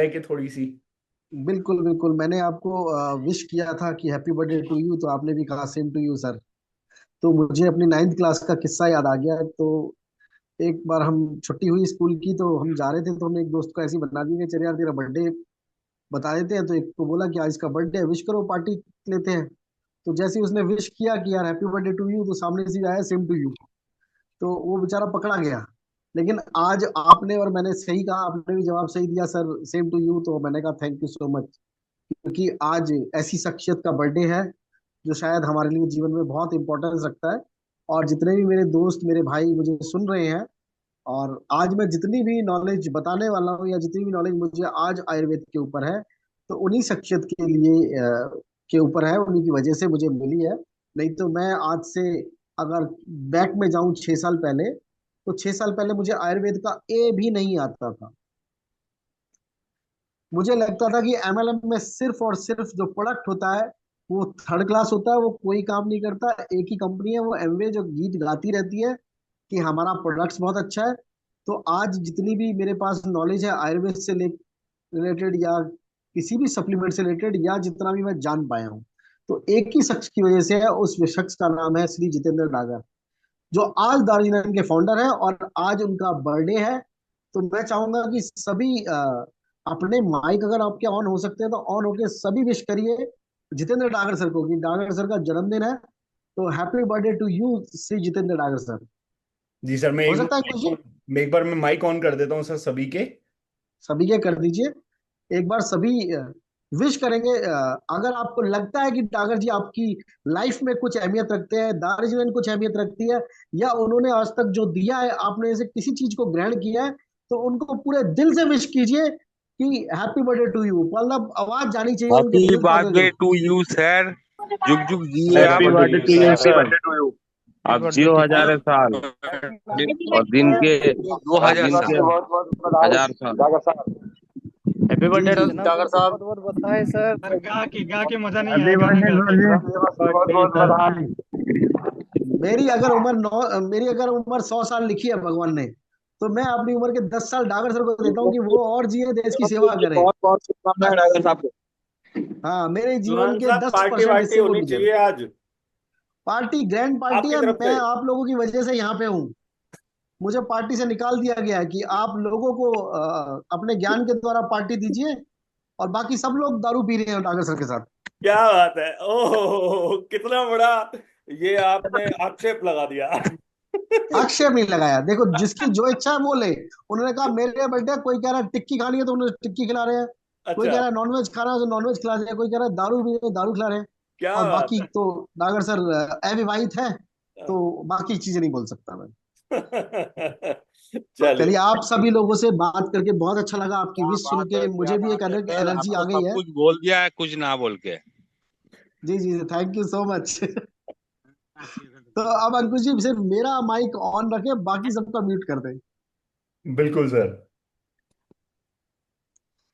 है कि थोड़ी सी। बिल्कुल बिल्कुल, मैंने आपको विश किया था कि हैप्पी बर्थडे टू यू, तो आपने भी कहा सेम टू यू सर। तो मुझे अपनी नाइन्थ क्लास का किस्सा याद आ गया। तो एक बार हम छुट्टी हुई स्कूल की, तो हम जा रहे थे, तो हमने एक दोस्त को ऐसे ही बता दिया कि चल यार तेरा बर्थडे बता देते हैं। तो एक को बोला कि आज इसका बर्थडे है, विश करो, पार्टी लेते हैं। तो जैसे ही उसने विश किया कि यार हैप्पी बर्थडे टू यू, तो सामने से आया सेम टू यू। तो वो बेचारा पकड़ा गया। लेकिन आज आपने और मैंने सही कहा, आपने भी जवाब सही दिया सर, सेम टू यू। तो मैंने कहा थैंक यू सो मच, क्योंकि आज ऐसी शख्सियत का बर्थडे है जो शायद हमारे लिए जीवन में बहुत इंपॉर्टेंस रखता है। और जितने भी मेरे दोस्त, मेरे भाई मुझे सुन रहे हैं, और आज मैं जितनी भी नॉलेज बताने वाला हूँ, या जितनी भी नॉलेज मुझे आज आयुर्वेद के ऊपर है, तो उन्हीं शख्सियत के लिए के ऊपर है, उन्हीं की वजह से मुझे मिली है। नहीं तो मैं आज से अगर बैक में जाऊं 6 साल पहले, तो 6 साल पहले मुझे आयुर्वेद का ए भी नहीं आता था। मुझे लगता था कि एमएलएम में सिर्फ और सिर्फ जो प्रोडक्ट होता है वो थर्ड क्लास होता है, वो कोई काम नहीं करता। एक ही कंपनी है वो एमवे, जो गीत गाती रहती है कि हमारा प्रोडक्ट्स बहुत अच्छा है। तो आज जितनी भी मेरे पास नॉलेज है आयुर्वेद से रिलेटेड, या किसी भी सप्लीमेंट से रिलेटेड, या जितना भी मैं जान पाया हूँ, तो एक ही शख्स की वजह से है। उस शख्स का नाम है श्री जितेंद्र डागर, जो आज दार्जिलिंग के फाउंडर हैं, और आज उनका बर्थडे है। तो मैं चाहूंगा कि सभी अपने माइक अगर आपके ऑन हो सकते हैं तो ऑन होके सभी विश करिए जितेंद्र डागर सर को, कि डागर सर का जन्मदिन है। तो happy birthday to you Shri Jitendra Dagar sir. जी सर, हो सकता है कुछ, एक बार मैं माइक ऑन कर देता हूँ सर सभी के। सभी के कर दीजिए। एक बार सभी विश करेंगे। अगर आपको लगता है कि डागर जी आपकी लाइफ में कुछ अहमियत रखते हैं, दार्जिलिंग कुछ अहमियत रखती है, या उन्होंने आज तक जो दिया है आपने से किसी चीज को ग्रहण किया है, तो उनको पूरे दिल से विश कीजिए कि हैप्पी बर्थडे टू यू। मतलब आवाज जानी चाहिए उनके हैप्पी दिल तक बर्थडे जो। To you sir. जुग जुग जिए हैप्पी आप। Happy birthday birthday to you to you sir. Happy sir. Birthday to you. Happy आप बर्थडे जियो टू हजार साल। दो और हजार दिन साल के बहुत बहुत बधाई हजार साल। जागर साहब। हैप्पी जी बर्थडे जी। डागर जन्मदिन की साहब। बहुत बहुत बधाई सर। सर गा के मजा नहीं हैप्पी आया गाना बर्थडे गा के। बहुत बर्थडे बहुत सर। बधाई। मेरी अगर उम्र 100 साल लिखी है भगवान ने, तो मैं अपनी उम्र के 10 साल डागर सर को देता हूँ कि वो और जिए, देश की सेवा करें। बहुत बहुत शुभकामनाएं डागर साहब को। हाँ, मेरे जीवन दुल्हन के साहब, दस पार्टी परसेंट वार्टी हिस्से वो होनी गुजरे। चाहिए आज पार्टी ग्रैंड पार्टी आपकी है, तरफ मैं से। आप लोगों की वजह से यहाँ पे हूँ। मुझे पार्टी से निकाल दिया गया है कि आप लोगों को अपने ज्ञान के द्वारा पार्टी दीजिए, और बाकी सब लोग दारू पी रहे हैं डागर सर के साथ। क्या बात है, ओह कितना बड़ा ये आपने आक्षेप लगा दिया। आक्षेप नहीं लगाया, देखो जिसकी जो इच्छा है वो ले। उन्होंने कहा मेरे बेटे, कोई कह रहा है टिक्की खानी है तो उन्हें टिक्की खिला रहे हैं, कोई कह अच्छा, रहा है नॉनवेज खाना है तो नॉनवेज खिला रहे हैं, कोई कह रहा है दारू भी है दारू खिला रहे हैं। क्या और बात बाकी है। तो डागर सर अविवाहित है, तो बाकी चीजें नहीं बोल सकता मैं। चलिए, चलिए। आप सभी लोगों से बात करके बहुत अच्छा लगा, आपकी क्या विश सुन बात है, के क्या मुझे भी एक बात है सर। एनर्जी आ आपको गई सब है। कुछ बोल दिया है कुछ ना बोल के। जी जी, थैंक यू सो मच। तो अब अंकुश जी सिर्फ मेरा माइक ऑन रखे, बाकी सबका म्यूट कर दें। बिल्कुल सर।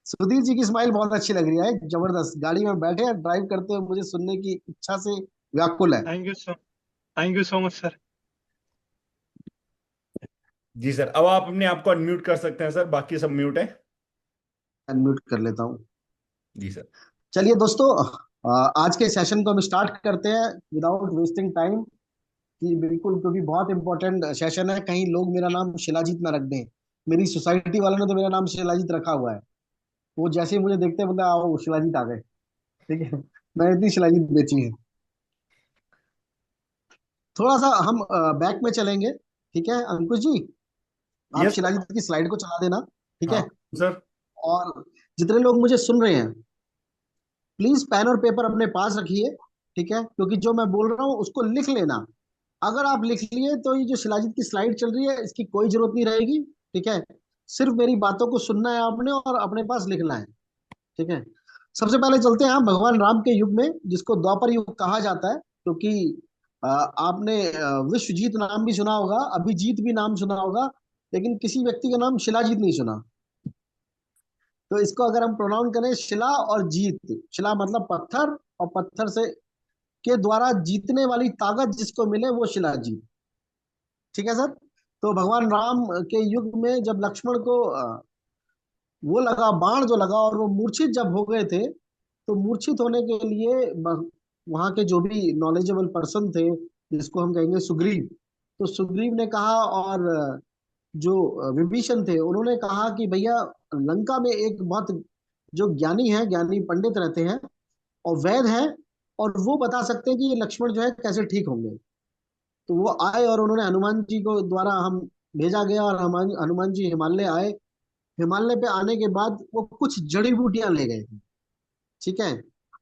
सुधीर जी की स्माइल बहुत अच्छी लग रही है, जबरदस्त। गाड़ी में बैठे हैं, ड्राइव करते हुए मुझे सुनने की इच्छा से व्याकुल है। Thank you so much sir. जी सर, अब आप अपने आप को अनम्यूट कर सकते हैं सर, बाकी सब म्यूट है। अनम्यूट कर लेता हूँ। जी सर। चलिए दोस्तों, आज के सेशन को हम स्टार्ट करते हैं विदाउट वेस्टिंग टाइम। कि बिल्कुल, क्योंकि बहुत इंपॉर्टेंट सेशन है, कहीं लोग मेरा नाम शिलाजीत ना रख दें। मेरी सोसाइटी वालों ने तो मेरा नाम शिलाजीत रखा हुआ है। वो जैसे ही मुझे देखते हैं बोलते हैं, आओ शिलाजीत आ गए। ठीक है, मैंने इतनी शिलाजीत बेची है। थोड़ा सा हम बैक में चलेंगे, ठीक है अंकुश जी? आप यस सर। शिलाजीत की स्लाइड को चला देना, ठीक हाँ है? सर। और जितने लोग मुझे सुन रहे हैं, प्लीज पेन और पेपर अपने पास रखिए, ठीक है? क्योंकि जो मैं बोल रहा हूँ उसको लिख लेना। अगर आप लिख लिए तो ये जो शिलाजीत की स्लाइड चल रही है इसकी कोई जरूरत नहीं रहेगी, ठीक है? सिर्फ मेरी बातों को सुनना है आपने, और अपने पास लिखना है, ठीक है? सबसे पहले चलते हैं हम भगवान राम के युग में, जिसको द्वापर युग कहा जाता है। क्योंकि आपने विश्वजीत नाम भी सुना होगा, अभिजीत भी नाम सुना होगा, लेकिन किसी व्यक्ति का नाम शिलाजीत नहीं सुना। तो इसको अगर हम प्रोनाउंस करें, शिला और जीत। शिला मतलब पत्थर, और पत्थर से के द्वारा जीतने वाली ताकत जिसको मिले वो शिलाजीत, ठीक है सर? तो भगवान राम के युग में जब लक्ष्मण को वो लगा बाण जो लगा, और वो मूर्छित जब हो गए थे, तो मूर्छित होने के लिए वहां के जो भी नॉलेजेबल पर्सन थे, जिसको हम कहेंगे सुग्रीव, तो सुग्रीव ने कहा, और जो विभीषण थे उन्होंने कहा कि भैया, लंका में एक बहुत जो ज्ञानी है, ज्ञानी पंडित रहते हैं और वैद है, और वो बता सकते हैं कि ये लक्ष्मण जो है कैसे ठीक होंगे। तो वो आए और उन्होंने हनुमान जी को द्वारा हम भेजा गया, और हनुमान हनुमान जी हिमालय आए। हिमालय पे आने के बाद वो कुछ जड़ी बूटियां ले गए थे, ठीक है।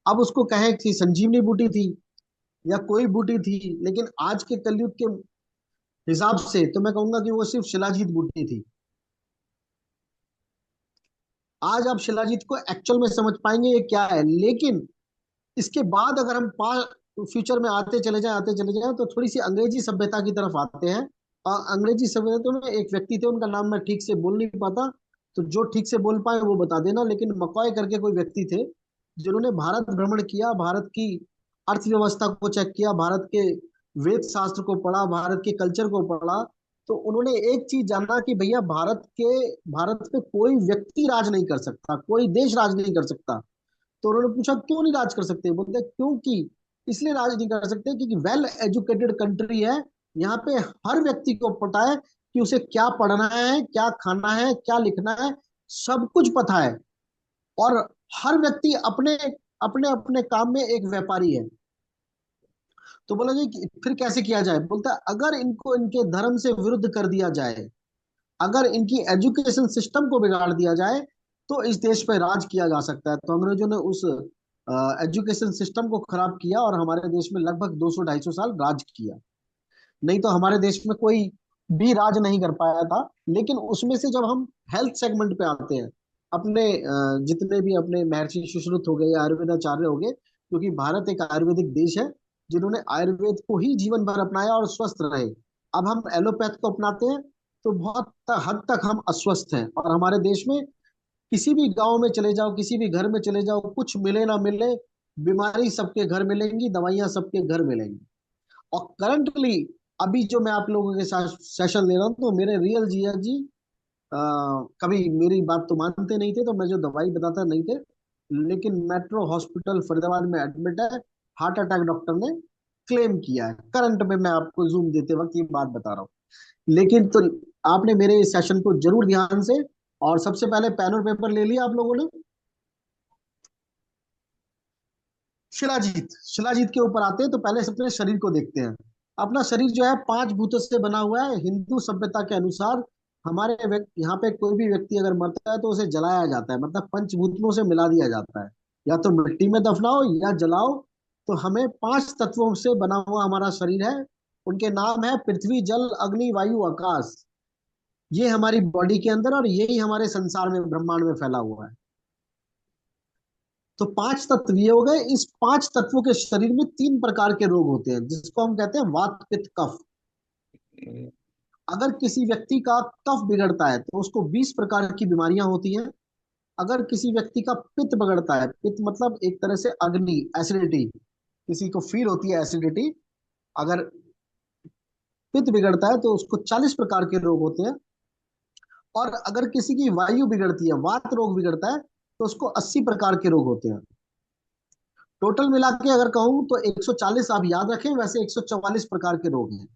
अब उसको कहें कि संजीवनी बूटी थी या कोई बूटी थी, लेकिन आज के कलयुग के हिसाब से तो मैं कहूंगा कि वो सिर्फ शिलाजीत बूटी थी। आज आप शिलाजीत को एक्चुअल में समझ पाएंगे ये क्या है। लेकिन इसके बाद अगर हम फ्यूचर में आते चले जाएं, तो थोड़ी सी अंग्रेजी सभ्यता की तरफ आते हैं। और अंग्रेजी सभ्यता में एक व्यक्ति थे, उनका नाम मैं ठीक से बोल नहीं पाता, तो जो ठीक से बोल पाए वो बता देना। लेकिन मकॉय करके कोई व्यक्ति थे, जिन्होंने भारत भ्रमण किया, भारत की अर्थव्यवस्था को चेक किया, भारत के वेद शास्त्र को पढ़ा, भारत के कल्चर को पढ़ा। तो उन्होंने एक चीज जाना कि भैया, भारत पे कोई व्यक्ति राज नहीं कर सकता, कोई देश राज नहीं कर सकता। तो उन्होंने पूछा क्यों नहीं राज कर सकते, बोलते क्योंकि इसलिए राज नहीं कर सकते क्योंकि वेल एजुकेटेड कंट्री है। यहाँ पे हर व्यक्ति को पता है कि उसे क्या पढ़ना है, क्या खाना है, क्या लिखना है, सब कुछ पता है। और हर व्यक्ति अपने अपने अपने काम में एक व्यापारी है। तो बोला जी कि फिर कैसे किया जाए, बोलता है अगर इनको इनके धर्म से विरुद्ध कर दिया जाए, अगर इनकी एजुकेशन सिस्टम को बिगाड़ दिया जाए, तो इस देश पे राज किया जा सकता है। तो अंग्रेजों ने उस एजुकेशन सिस्टम को खराब किया और हमारे देश में लगभग 200-250 साल राज किया। नहीं तो हमारे देश में कोई भी राज नहीं कर पाया था। लेकिन उसमें से जब हम हेल्थ सेगमेंट पे आते हैं, अपने जितने भी अपने महर्षि सुश्रुत हो गए, आयुर्वेदाचार्य हो गए, क्योंकि भारत एक आयुर्वेदिक देश है, जिन्होंने आयुर्वेद को ही जीवन भर अपनाया और स्वस्थ रहे। अब हम एलोपैथ को अपनाते हैं, तो बहुत हद तक हम अस्वस्थ हैं। और हमारे देश में किसी भी गांव में चले जाओ, किसी भी घर में चले जाओ, कुछ मिले ना मिले, बीमारी सबके घर मिलेंगी, दवाइयां सबके घर मिलेंगी। और करंटली अभी जो मैं आप लोगों के साथ सेशन ले रहा हूँ, तो मेरे रियल जिया जी आ, कभी मेरी बात तो मानते नहीं थे, तो मैं जो दवाई बताता नहीं थे, लेकिन मेट्रो हॉस्पिटल फरीदाबाद में एडमिट है, हार्ट अटैक डॉक्टर ने क्लेम किया है। करंट में मैं आपको जूम देते वक्त ये बात बता रहा हूँ। लेकिन तो आपने मेरे इस सेशन को जरूर ध्यान से, और सबसे पहले पेन और पेपर ले लिया आप लोगों ने। शिलाजीत के ऊपर आते हैं, तो पहले अपने शरीर को देखते हैं। अपना शरीर जो है 5 भूतों से बना हुआ है। हिंदू सभ्यता के अनुसार हमारे यहाँ पे कोई भी व्यक्ति अगर मरता है तो उसे जलाया जाता है, मतलब पंचभूतों से मिला दिया जाता है। या तो मिट्टी में दफनाओ या जलाओ। तो हमें 5 तत्वों से बना हुआ हमारा शरीर है। उनके नाम है पृथ्वी, जल, अग्नि, वायु, आकाश। ये हमारी बॉडी के अंदर, और यही हमारे संसार में, ब्रह्मांड में फैला हुआ है। तो 5 तत्व ये हो गए। इस 5 तत्वों के शरीर में 3 प्रकार के रोग होते हैं, जिसको हम कहते हैं वात, पित्त, कफ। अगर किसी व्यक्ति का कफ बिगड़ता है तो उसको 20 प्रकार की बीमारियां होती हैं। अगर किसी व्यक्ति का पित्त बिगड़ता है, पित्त मतलब एक तरह से अग्नि, एसिडिटी, किसी को फील होती है एसिडिटी, अगर पित्त बिगड़ता है तो उसको 40 प्रकार के रोग होते हैं। और अगर किसी की वायु बिगड़ती है, वात रोग बिगड़ता है, तो उसको 80 प्रकार के रोग होते हैं। टोटल मिला के अगर कहूं तो 140 आप याद रखें, वैसे 144 प्रकार के रोग हैं।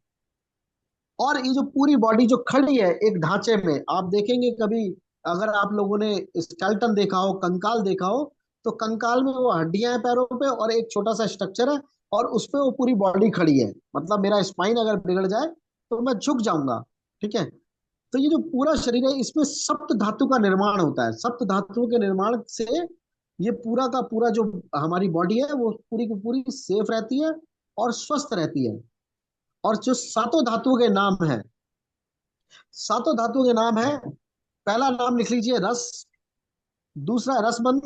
और ये जो पूरी बॉडी जो खड़ी है एक ढांचे में, आप देखेंगे कभी, अगर आप लोगों ने स्केल्टन देखा हो, कंकाल देखा हो, तो कंकाल में वो हड्डियां हैं पैरों पे और एक छोटा सा स्ट्रक्चर है, और उस पे वो पूरी बॉडी खड़ी है। मतलब मेरा स्पाइन अगर बिगड़ जाए तो मैं झुक जाऊंगा, ठीक है। तो ये जो पूरा शरीर है, इसमें सप्त धातु का निर्माण होता है। सप्त धातुओं के निर्माण से ये पूरा का पूरा जो हमारी बॉडी है, वो पूरी की पूरी सेफ रहती है और स्वस्थ रहती है। और जो सातों धातुओं के नाम है, सातों धातुओं के नाम है, पहला नाम लिख लीजिए रस। दूसरा रसबन,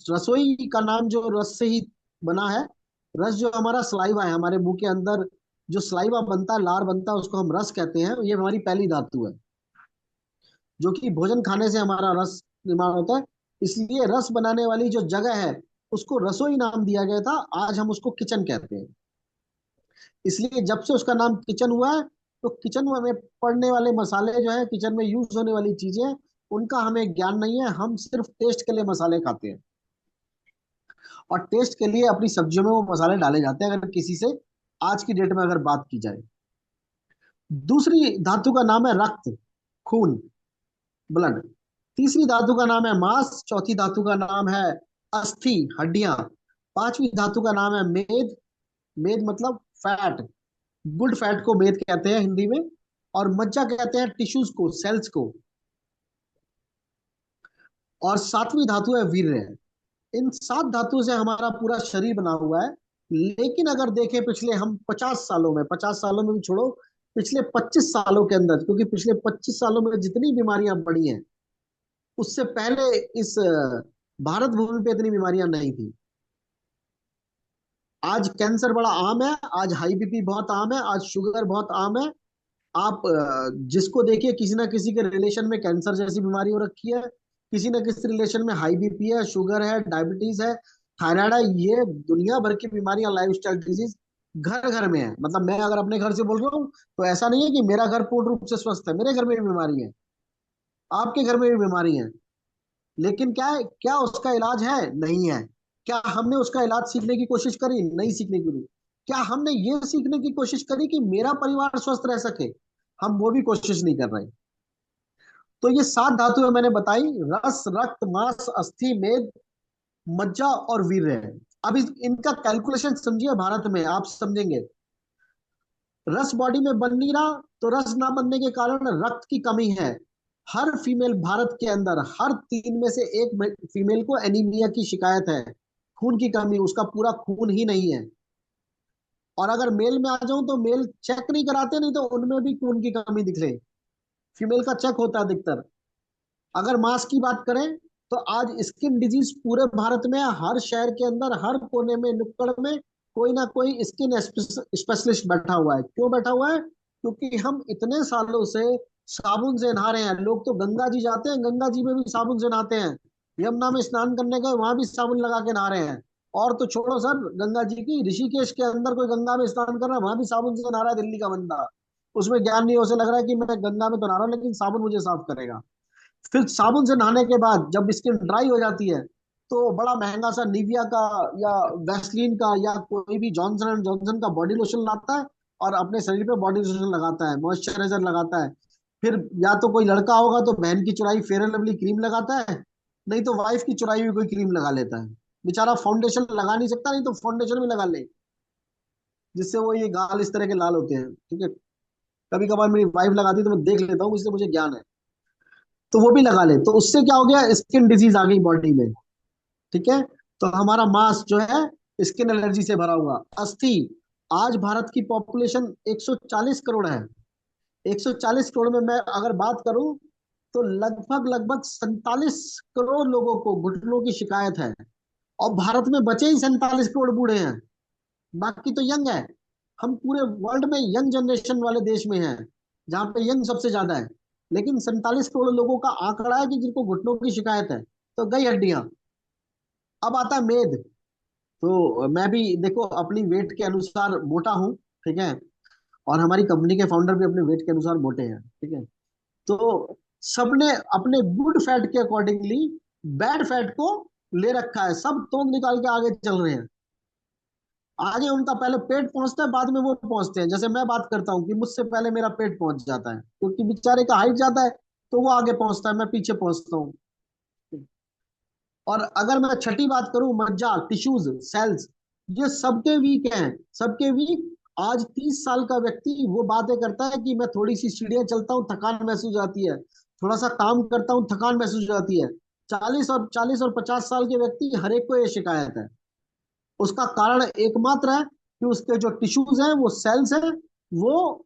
रसोई का नाम जो रस से ही बना है। रस जो हमारा सलाइवा है, हमारे मुंह के अंदर जो सलाइवा बनता है, लार बनता है, उसको हम रस कहते हैं। ये हमारी पहली धातु है, जो कि भोजन खाने से हमारा रस निर्माण होता है। इसलिए रस बनाने वाली जो जगह है, उसको रसोई नाम दिया गया था। आज हम उसको किचन कहते हैं। इसलिए जब से उसका नाम किचन हुआ है, तो किचन में पड़ने वाले मसाले जो है, किचन में यूज होने वाली चीजें, उनका हमें ज्ञान नहीं है। हम सिर्फ टेस्ट के लिए मसाले खाते हैं, और टेस्ट के लिए अपनी सब्जियों में वो मसाले डाले जाते हैं, अगर किसी से आज की डेट में अगर बात की जाए। दूसरी धातु का नाम है रक्त, खून, ब्लड। तीसरी धातु का नाम है मांस। चौथी धातु का नाम है अस्थि, हड्डियां। पांचवी धातु का नाम है मेद। मेद मतलब फैट, गुड फैट को मेद कहते हैं हिंदी में। और मज्जा कहते हैं टिश्यूज को, सेल्स को। और सातवीं धातु है वीर्य। इन सात धातुओं से हमारा पूरा शरीर बना हुआ है। लेकिन अगर देखें पिछले हम 50 सालों में, 50 सालों में भी छोड़ो, पिछले 25 सालों के अंदर, क्योंकि पिछले 25 सालों में जितनी बीमारियां बढ़ी हैं, उससे पहले इस भारत भूमि पे इतनी बीमारियां नहीं थी। आज कैंसर बड़ा आम है, आज हाई बीपी बहुत आम है, आज शुगर बहुत आम है। आप जिसको देखिए, किसी ना किसी के रिलेशन में कैंसर जैसी बीमारी हो रखी है, किसी ना किसी रिलेशन में हाई बीपी है, शुगर है, डायबिटीज है, थायराइड है। ये दुनिया भर की बीमारियां, लाइफ स्टाइल डिजीज घर घर में है। मतलब मैं अगर अपने घर से बोल रहा हूँ, तो ऐसा नहीं है कि मेरा घर पूर्ण रूप से स्वस्थ है, मेरे घर में भी बीमारी है, आपके घर में भी बीमारी है। लेकिन क्या है, क्या उसका इलाज है? नहीं है। क्या हमने उसका इलाज सीखने की कोशिश करी? नहीं सीखने की। क्या हमने ये सीखने की कोशिश करी कि मेरा परिवार स्वस्थ रह सके? हम वो भी कोशिश नहीं कर रहे। तो ये सात धातुएं मैंने बताई, रस, रक्त, मांस, अस्थि, मेद, मज्जा और वीर्य है। अब इनका कैलकुलेशन समझिए, भारत में आप समझेंगे। रस बॉडी में बन नहीं रहा, तो रस ना बनने के कारण रक्त की कमी है। हर फीमेल भारत के अंदर, हर 3 में से एक फीमेल को एनीमिया की शिकायत है, खून की कमी, उसका पूरा खून ही नहीं है। और अगर मेल में आ जाऊं, तो मेल चेक नहीं कराते, नहीं तो उनमें भी खून की कमी दिख रही। फीमेल का चेक होता है अधिकतर। अगर मांस की बात करें, तो आज स्किन डिजीज पूरे भारत में है। हर शहर के अंदर, हर कोने में, नुक्कड़ में कोई ना कोई स्किन स्पेशलिस्ट बैठा हुआ है। क्यों बैठा हुआ है? क्योंकि हम इतने सालों से साबुन से नहा रहे हैं। लोग तो गंगा जी जाते हैं, गंगा जी में भी साबुन से नहाते हैं। यमुना में स्नान करने गए, वहां भी साबुन लगा के नहा रहे हैं। और तो छोड़ो सर, गंगा जी की, ऋषिकेश के अंदर कोई गंगा में स्नान कर रहा है, वहां भी साबुन से नहा रहा है, दिल्ली का बंदा। उसमें ज्ञान नहीं, उसे लग रहा है कि मैं गंगा में तो नहा रहा हूं, लेकिन साबुन मुझे साफ करेगा। फिर साबुन से नहाने के बाद जब स्किन ड्राई हो जाती है, तो बड़ा महंगा सा निविया का या वैसलीन का या कोई भी जॉनसन एंड जॉनसन का बॉडी लोशन लाता है, और अपने शरीर पे बॉडी लोशन लगाता है, मॉइस्चराइजर लगाता है। फिर या तो कोई लड़का होगा तो बहन की चुराई फेयर एंड लवली क्रीम लगाता है, नहीं तो वाइफ की चुराई हुई कोई क्रीम लगा लेता है। बेचारा फाउंडेशन लगा नहीं सकता, नहीं तो फाउंडेशन भी लगा ले, जिससे वो ये गाल इस तरह के लाल होते हैं। ठीक है, कभी कभार मेरी वाइफ लगाती है तो मैं देख लेता हूँ, इसलिए मुझे ज्ञान है। तो वो भी लगा ले, तो उससे क्या हो गया, स्किन डिजीज आ गई बॉडी में। ठीक है। तो हमारा मांस जो है स्किन एलर्जी से भरा हुआ। अस्थि, आज भारत की पॉपुलेशन 140 करोड़ है। 140 करोड़ में मैं अगर बात करूं, तो लगभग लगभग 47 करोड़ लोगों को घुटनों की शिकायत है। और भारत में बचे ही 47 करोड़ बूढ़े हैं, बाकी तो यंग है। हम पूरे वर्ल्ड में यंग जनरेशन वाले देश में हैं, जहाँ पे यंग सबसे ज्यादा है। लेकिन 47 करोड़ लोगों का आंकड़ा है कि जिनको घुटनों की शिकायत है। तो गई हड्डियां। अब आता है मेद। तो मैं भी देखो अपनी वेट के अनुसार मोटा हूँ। ठीक है। और हमारी कंपनी के फाउंडर भी अपने वेट के अनुसार मोटे हैं। ठीक है। तो सबने अपने गुड फैट के अकॉर्डिंगली बैड फैट को ले रखा है। सब तोड़ निकाल के आगे चल रहे हैं। आगे उनका पहले पेट पहुंचता है, बाद में वो पहुंचते हैं। जैसे मैं बात करता हूँ कि मुझसे पहले मेरा पेट पहुंच जाता है, क्योंकि बेचारे का हाइट ज्यादा है, तो वो आगे पहुंचता है, मैं पीछे पहुंचता हूँ। और अगर मैं छठी बात करूं, मज्जा, टिश्यूज, सेल्स, ये सबके वीक हैं, सबके वीक। आज 30 साल का व्यक्ति वो बातें करता है कि मैं थोड़ी सी सीढ़ियां चलता हूँ थकान महसूस होती है, थोड़ा सा काम करता हूँ थकान महसूस होती है। 40 और 50 साल के व्यक्ति, हर एक को ये शिकायत है। उसका कारण एकमात्र है कि उसके जो टिश्यूज हैं, वो सेल्स हैं, वो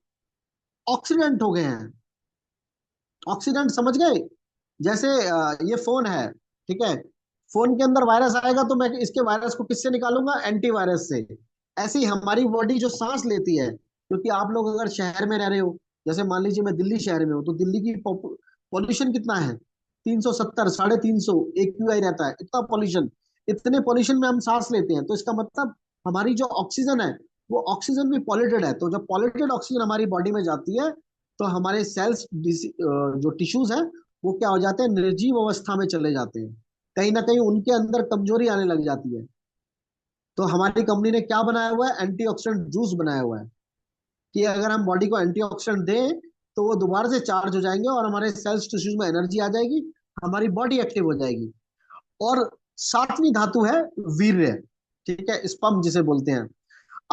ऑक्सीडेंट हो गए हैं। ऑक्सीडेंट समझ गए? जैसे ये फोन है। ठीक है। फोन के अंदर वायरस आएगा, तो मैं इसके वायरस को किससे निकालूंगा? एंटीवायरस से। ऐसे ही हमारी बॉडी जो सांस लेती है, क्योंकि आप लोग अगर शहर में रह रहे हो, जैसे मान लीजिए मैं दिल्ली शहर में हूँ, तो दिल्ली की पॉल्यूशन कितना है? 370, 350 AQI रहता है, इतना पॉल्यूशन। इतने पॉल्यूशन में हम सांस लेते हैं, तो इसका मतलब हमारी जो ऑक्सीजन है, वो ऑक्सीजन भी पॉल्यूटेड है। तो जब पॉल्यूटेड ऑक्सीजन हमारी बॉडी में जाती है, तो हमारे सेल्स, जो टिश्यूज है, वो क्या हो जाते हैं, निर्जीव अवस्था में चले जाते हैं। कहीं ना कहीं उनके अंदर कमजोरी आने लग जाती है। तो हमारी कंपनी ने क्या बनाया हुआ है, एंटीऑक्सीडेंट जूस बनाया हुआ है कि अगर हम बॉडी को एंटीऑक्सीडेंट दें तो वो दोबारा से चार्ज हो जाएंगे और हमारे सेल्स टिश्यूज में एनर्जी आ जाएगी, हमारी बॉडी एक्टिव हो जाएगी। और सातवीं धातु है वीर्य, ठीक है, स्पर्म जिसे बोलते हैं।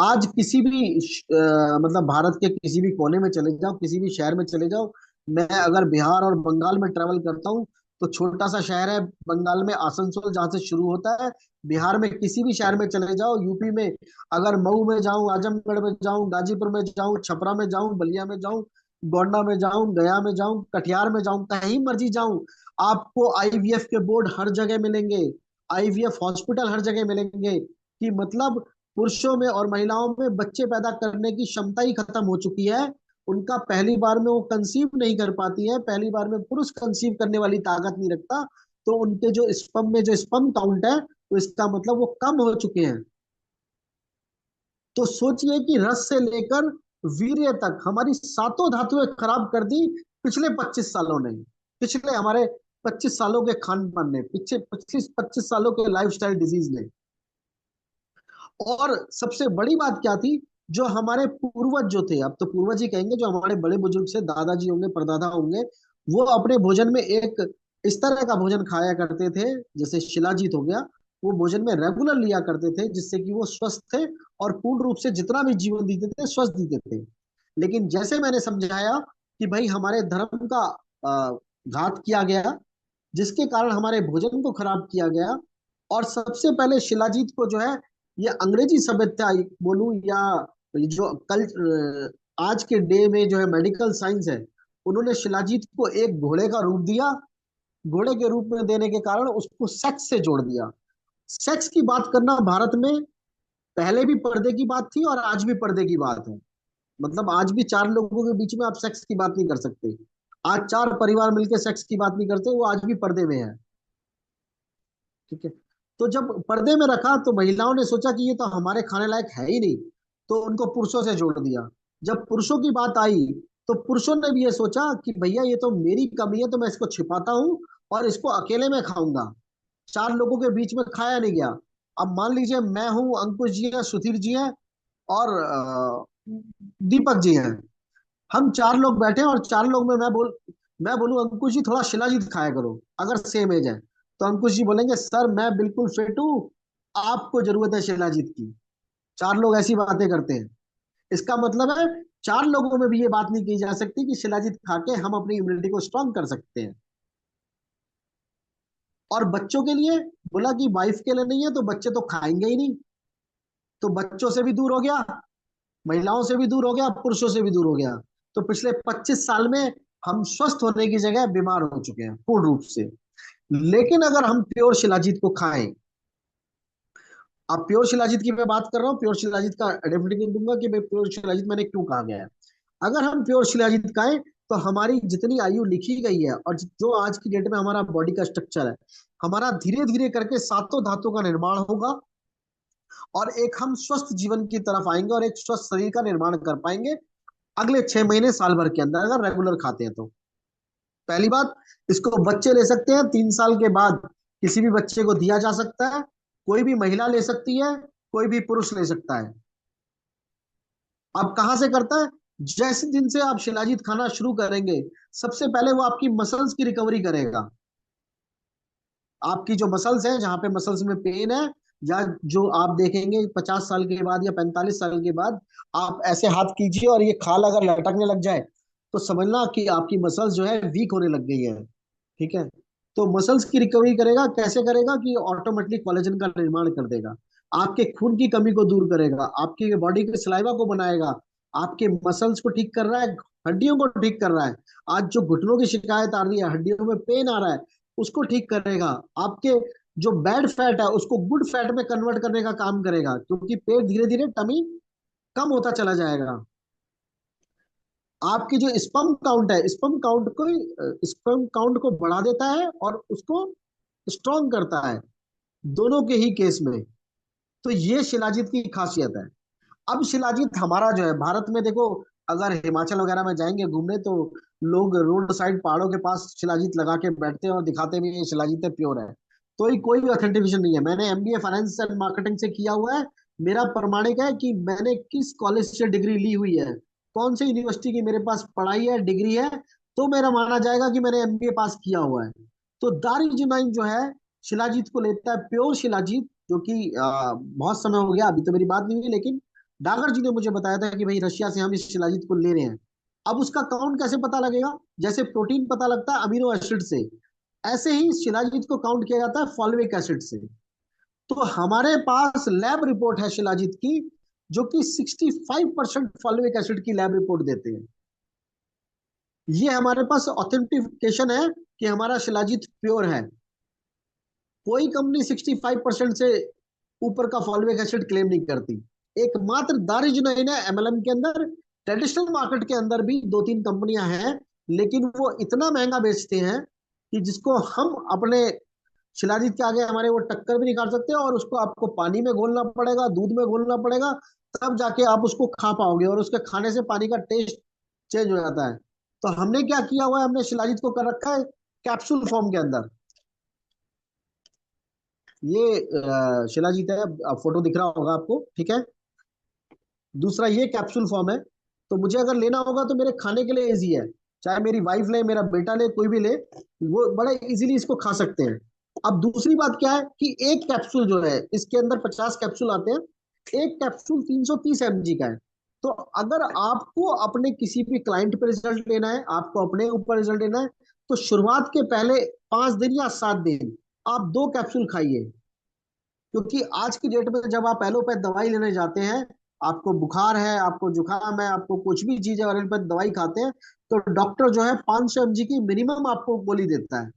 आज किसी भी मतलब भारत के किसी भी कोने में चले जाओ, किसी भी शहर में चले जाओ। मैं अगर बिहार और बंगाल में ट्रेवल करता हूँ तो छोटा सा शहर है बंगाल में आसनसोल, जहाँ से शुरू होता है। बिहार में किसी भी शहर में चले जाओ, यूपी में अगर मऊ में जाऊं, आजमगढ़ में जाऊं, गाजीपुर में जाऊं, छपरा में जाऊं, बलिया में जाऊं, गोंडा में जाऊं, गया में जाऊं, कटिहार में जाऊं, कहीं मर्जी जाऊं, आपको आईवीएफ के बोर्ड हर जगह मिलेंगे, आईवीएफ हॉस्पिटल हर जगह मिलेंगे। कि मतलब पुरुषों में और महिलाओं में बच्चे पैदा करने की क्षमता ही खत्म हो चुकी है। उनका पहली बार में वो कंसीव नहीं कर पाती है, पहली बार में पुरुष कंसीव करने वाली ताकत नहीं रखता। तो उनके जो स्पर्म में जो स्पर्म काउंट है, तो इसका मतलब वो कम हो चुके हैं। तो सोचिए कि रस से लेकर वीर्य तक हमारी सातों धातुएं खराब कर दी पिछले 25 सालों ने, पिछले हमारे 25 सालों के खान पान ने, पिछले 25 सालों के लाइफस्टाइल डिजीज ने। और सबसे बड़ी बात क्या थी, जो हमारे पूर्वज जो थे, अब तो पूर्वज ही कहेंगे, जो हमारे बड़े बुजुर्ग से दादाजी होंगे, परदादा होंगे, वो अपने भोजन में एक इस तरह का भोजन खाया करते थे, जैसे शिलाजीत हो गया। वो भोजन में रेगुलर लिया करते थे, जिससे कि वो स्वस्थ थे और पूर्ण रूप से जितना भी जीवन जीते थे स्वस्थ जीते थे। लेकिन जैसे मैंने समझाया कि भाई हमारे धर्म का घात किया गया, जिसके कारण हमारे भोजन को खराब किया गया। और सबसे पहले शिलाजीत को जो है, ये अंग्रेजी सभ्यता बोलूं या जो कल आज के डे में जो है मेडिकल साइंस है, उन्होंने शिलाजीत को एक घोड़े का रूप दिया। घोड़े के रूप में देने के कारण उसको सेक्स से जोड़ दिया। सेक्स की बात करना भारत में पहले भी पर्दे की बात थी और आज भी पर्दे की बात है। मतलब आज भी चार लोगों के बीच में आप सेक्स की बात नहीं कर सकते। आज चार परिवार मिलकर सेक्स की बात नहीं करते, वो आज भी पर्दे में है। ठीक है। तो जब पर्दे में रखा तो महिलाओं ने सोचा कि ये तो हमारे खाने लायक है ही नहीं, तो उनको पुरुषों से जोड़ दिया। जब पुरुषों की बात आई तो पुरुषों ने भी ये सोचा कि भैया ये तो मेरी कमी है, तो मैं इसको छिपाता हूँ और इसको अकेले में खाऊंगा। चार लोगों के बीच में खाया नहीं गया। अब मान लीजिए मैं हूँ, अंकुश जी हैं, सुधीर जी हैं और दीपक जी हैं। हम चार लोग बैठे हैं और चार लोग में मैं बोलूं अंकुश जी थोड़ा शिलाजीत खाया करो, अगर सेम एज है, तो अंकुश जी बोलेंगे सर मैं बिल्कुल फिट हूँ, आपको जरूरत है शिलाजीत की। चार लोग ऐसी बातें करते हैं। इसका मतलब है चार लोगों में भी ये बात नहीं की जा सकती कि शिलाजीत खा के हम अपनी इम्यूनिटी को स्ट्रांग कर सकते हैं। और बच्चों के लिए बोला कि वाइफ के लिए नहीं है तो बच्चे तो खाएंगे ही नहीं। तो बच्चों से भी दूर हो गया, महिलाओं से भी दूर हो गया, पुरुषों से भी दूर हो गया। तो पिछले 25 साल में हम स्वस्थ होने की जगह बीमार हो चुके हैं पूर्ण रूप से। लेकिन अगर हम प्योर शिलाजीत को खाएं, अब प्योर शिलाजीत की मैं बात कर रहा हूँ, प्योर शिलाजीत का डेफिनेशन दूंगा कि भाई प्योर शिलाजीत मैंने क्यों कहा गया है। अगर हम प्योर शिलाजीत खाएं तो हमारी जितनी आयु लिखी गई है और जो आज की डेट में हमारा बॉडी का स्ट्रक्चर है, हमारा धीरे धीरे करके सातों धातुओं का निर्माण होगा और एक हम स्वस्थ जीवन की तरफ आएंगे और एक स्वस्थ शरीर का निर्माण कर पाएंगे अगले 6 महीने साल भर के अंदर, अगर रेगुलर खाते हैं तो। पहली बात, इसको बच्चे ले सकते हैं 3 साल के बाद, किसी भी बच्चे को दिया जा सकता है, कोई भी महिला ले सकती है, कोई भी पुरुष ले सकता है। अब कहाँ से करता है, जैसे दिन से आप शिलाजीत खाना शुरू करेंगे, सबसे पहले वो आपकी मसल्स की रिकवरी करेगा। आपकी जो मसल्स हैं, जहां पे मसल्स में पेन है, या जो आप देखेंगे 50 साल के बाद या 45 साल के बाद, आप ऐसे हाथ कीजिए और ये खाल अगर लटकने लग जाए तो समझना कि आपकी मसल्स जो है वीक होने लग गई है। ठीक है। तो मसल्स की रिकवरी करेगा, कैसे करेगा कि ऑटोमेटिकली कोलेजन का निर्माण कर देगा, आपके खून की कमी को दूर करेगा, आपकी बॉडी के सलाइवा को बनाएगा, आपके मसल्स को ठीक कर रहा है, हड्डियों को ठीक कर रहा है। आज जो घुटनों की शिकायत आ रही है, हड्डियों में पेन आ रहा है, उसको ठीक करेगा। आपके जो बैड फैट है उसको गुड फैट में कन्वर्ट करने का काम करेगा, क्योंकि पेट धीरे धीरे टमी कम होता चला जाएगा। आपकी जो स्पर्म काउंट है, स्पर्म काउंट को बढ़ा देता है और उसको स्ट्रॉन्ग करता है, दोनों के ही केस में। तो ये शिलाजीत की खासियत है। अब शिलाजीत हमारा जो है भारत में देखो, अगर हिमाचल वगैरह में जाएंगे घूमने तो लोग रोड साइड पहाड़ों के पास शिलाजीत लगा के बैठते हैं और दिखाते भी हैं ये शिलाजीत प्योर है। तो ये कोई ऑथेंटिफिकेशन नहीं है। मैंने एमबीए फाइनेंस एंड मार्केटिंग से किया हुआ है। मेरा प्रमाणिक है कि मैंने किस कॉलेज से डिग्री ली हुई है, कौन सी यूनिवर्सिटी की मेरे पास पढ़ाई है, डिग्री है, तो मेरा माना जाएगा कि मैंने एमबीए पास किया हुआ है। तो दारुल जो है शिलाजीत को लेता है प्योर शिलाजीत, जो कि बहुत समय हो गया, अभी तो मेरी बात नहीं हुई, लेकिन डागर जी ने मुझे बताया था कि भाई रशिया से हम इस शिलाजीत को ले रहे हैं। अब उसका काउंट कैसे पता लगेगा? जैसे प्रोटीन पता लगता है अमीनो एसिड से, ऐसे ही शिलाजीत को काउंट किया जाता है फॉल्विक एसिड से। तो हमारे पास लैब रिपोर्ट है शिलाजीत की, जो कि 65% फॉल्विक एसिड की लैब रिपोर्ट देते हैं। ये हमारे पास ऑथेंटिफिकेशन है कि हमारा शिलाजीत प्योर है। कोई कंपनी 65% से ऊपर का फॉलोइक एसिड क्लेम नहीं करती। एकमात्र दारुल है एमएलएम के अंदर। ट्रेडिशनल मार्केट के अंदर भी दो तीन कंपनियां हैं, लेकिन वो इतना महंगा बेचते हैं कि जिसको हम अपने शिलाजीत के आगे हमारे वो टक्कर भी नहीं कर सकते, और उसको आपको पानी में घोलना पड़ेगा, दूध में घोलना पड़ेगा, तब जाके आप उसको खा पाओगे, और उसके खाने से पानी का टेस्ट चेंज हो जाता है। तो हमने क्या किया हुआ है, हमने शिलाजीत को कर रखा है कैप्सूल फॉर्म के अंदर। ये शिलाजीत है, अब फोटो दिख रहा होगा आपको, ठीक है। दूसरा ये कैप्सूल फॉर्म है। तो मुझे अगर लेना होगा तो मेरे खाने के लिए इजी है, चाहे मेरी वाइफ ले, मेरा बेटा ले, कोई भी ले, वो बड़े इजीली इसको खा सकते हैं। अब दूसरी बात क्या है कि एक कैप्सूल जो है, इसके अंदर 50 कैप्सूल आते हैं, एक कैप्सूल 330 mg का है। तो अगर आपको अपने किसी भी क्लाइंट पे रिजल्ट लेना है, आपको अपने ऊपर रिजल्ट लेना है, तो शुरुआत के पहले 5 दिन या 7 दिन आप 2 कैप्सूल खाइए। क्योंकि आज की डेट में जब आप एलोपैथ दवाई लेने जाते हैं, आपको बुखार है, आपको जुकाम है, आपको कुछ भी चीज है और एलोपैथ दवाई खाते हैं, तो डॉक्टर जो है 500 mg की मिनिमम आपको गोली देता है।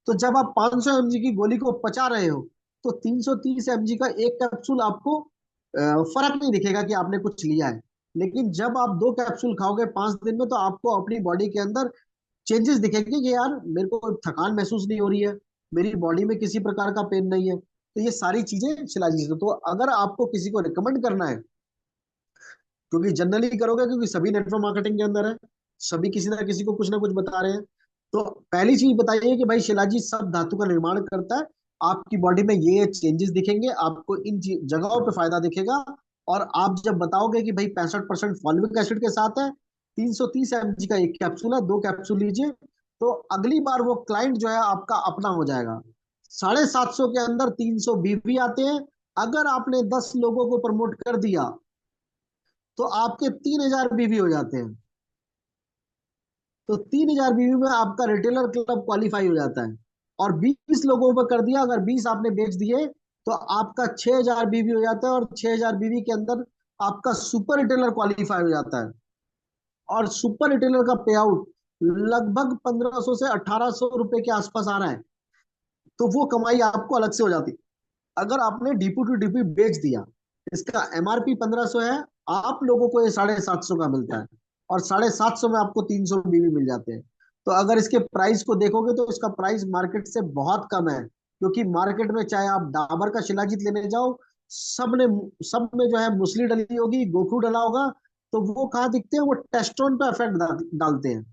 तो जब आप 500 mg की गोली को पचा रहे हो, तो 330 mg का एक कैप्सूल आपको फर्क नहीं दिखेगा कि आपने कुछ लिया है। लेकिन जब आप 2 कैप्सूल खाओगे 5 दिन में, तो आपको अपनी बॉडी के अंदर चेंजेस दिखेंगे कि यार मेरे को थकान महसूस नहीं हो रही है, मेरी बॉडी में किसी प्रकार का पेन नहीं है। तो ये सारी चीजें शिलाजीत से। तो अगर आपको किसी को रिकमेंड करना है, क्योंकि जनरली करोगे, क्योंकि सभी नेटवर्क मार्केटिंग के अंदर है, सभी किसी ना किसी को कुछ ना कुछ बता रहे हैं, तो पहली चीज बताइए कि भाई शिलाजीत सब धातु का निर्माण करता है। आपकी बॉडी में ये चेंजेस दिखेंगे, आपको इन जगहों पे फायदा दिखेगा। और आप जब बताओगे कि भाई 65% फॉलिक एसिड के साथ है, 330 mg का एक कैप्सूल है, 2 कैप्सूल लीजिए, तो अगली बार वो क्लाइंट जो है आपका अपना हो जाएगा। 750 के अंदर 300 बीवी आते हैं। अगर आपने 10 लोगों को प्रमोट कर दिया, तो आपके 3000 बीवी हो जाते हैं। तो 3000 बीवी में आपका रिटेलर क्लब क्वालिफाई हो जाता है। और 20 लोगों पर कर दिया, अगर 20 आपने बेच दिए, तो आपका 6000 बीवी हो जाता है, और 6000 बीवी के अंदर आपका सुपर रिटेलर क्वालिफाई हो जाता है। और सुपर रिटेलर का पे आउट लगभग 1500 से 1800 रुपए के आसपास आ रहा है। तो वो कमाई आपको अलग से हो जाती है। अगर आपने डीपू टू डीपी बेच दिया, इसका एमआरपी 1500 है, आप लोगों को ये 750 का मिलता है, और 750 में आपको 300 बीवी मिल जाते हैं। तो अगर इसके प्राइस को देखोगे तो इसका प्राइस मार्केट से बहुत कम है। क्योंकि मार्केट में चाहे आप डाबर का शिलाजीत लेने जाओ, सब में जो है मुसली डली होगी, गोखू डला होगा, तो वो कहाँ दिखते हैं? वो टेस्टोन पे इफेक्ट डालते हैं।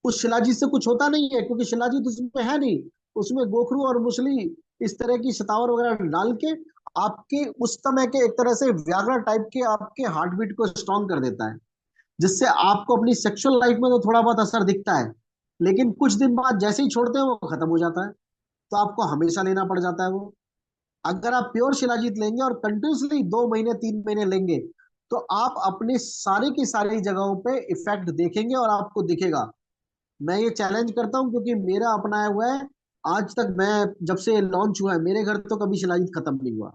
उस शिलाजीत से कुछ होता नहीं है, क्योंकि शिलाजीत उसमें है नहीं। उसमें गोखरू और मुसली इस तरह की शतावर वगैरह डाल के आपके उस समय के एक तरह से व्याग्रा टाइप के आपके हार्ट बीट को स्ट्रॉन्ग कर देता है, जिससे आपको अपनी सेक्सुअल लाइफ में तो थोड़ा बहुत असर दिखता है, लेकिन कुछ दिन बाद जैसे ही छोड़ते हैं वो खत्म हो जाता है। तो आपको हमेशा लेना पड़ जाता है वो। अगर आप प्योर शिलाजीत लेंगे और कंटिन्यूसली 2 महीने 3 महीने लेंगे, तो आप अपनी सारी की सारी जगहों पे इफेक्ट देखेंगे और आपको दिखेगा। मैं ये चैलेंज करता हूँ, क्योंकि मेरा अपनाया हुआ है। आज तक मैं जब से लॉन्च हुआ है मेरे घर तो कभी शिलाजीत खत्म नहीं हुआ।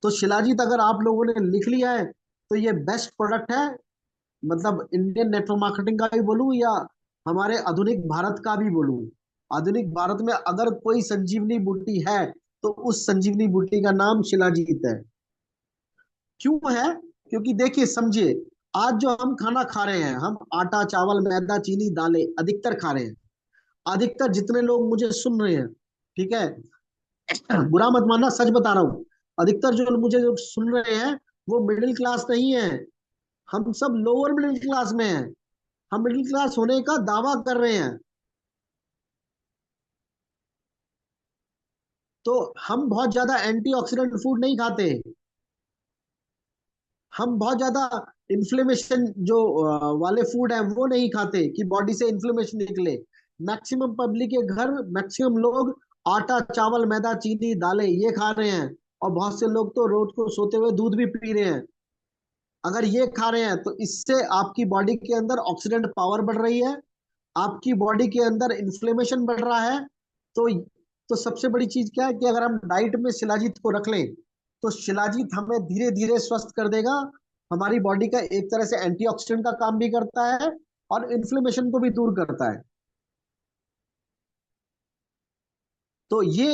तो शिलाजीत अगर आप लोगों ने लिख लिया है, तो ये बेस्ट प्रोडक्ट है। मतलब इंडियन नेटवर्क मार्केटिंग का भी बोलूं, या हमारे आधुनिक भारत का भी बोलूं, आधुनिक भारत में अगर कोई संजीवनी बूटी है, तो उस संजीवनी बूटी का नाम शिलाजीत है। क्यों है? क्योंकि देखिए, समझिए, आज जो हम खाना खा रहे हैं, हम आटा चावल मैदा चीनी दालें अधिकतर खा रहे हैं। अधिकतर जितने लोग मुझे सुन रहे हैं, ठीक है, बुरा मत मानना, सच बता रहा हूँ, अधिकतर जो मुझे जो सुन रहे हैं, वो मिडिल क्लास नहीं है। हम सब लोअर मिडिल क्लास में हैं। हम मिडिल क्लास होने का दावा कर रहे हैं। तो हम बहुत ज्यादा एंटीऑक्सीडेंट फूड नहीं खाते। हम बहुत ज्यादा इन्फ्लेमेशन जो वाले फूड है वो नहीं खाते कि बॉडी से इन्फ्लेमेशन निकले। मैक्सिमम पब्लिक के घर, मैक्सिमम लोग आटा चावल मैदा चीनी दालें ये खा रहे हैं। और बहुत से लोग तो रोज को सोते हुए दूध भी पी रहे हैं। अगर ये खा रहे हैं तो इससे आपकी बॉडी के अंदर ऑक्सीडेंट पावर बढ़ रही है, आपकी बॉडी के अंदर इन्फ्लेमेशन बढ़ रहा है। तो सबसे बड़ी चीज क्या है कि अगर हम डाइट में शिलाजीत को रख लें तो शिलाजीत हमें धीरे धीरे स्वस्थ कर देगा। हमारी बॉडी का एक तरह से एंटीऑक्सीडेंट का काम भी करता है और इन्फ्लेमेशन को भी दूर करता है। तो ये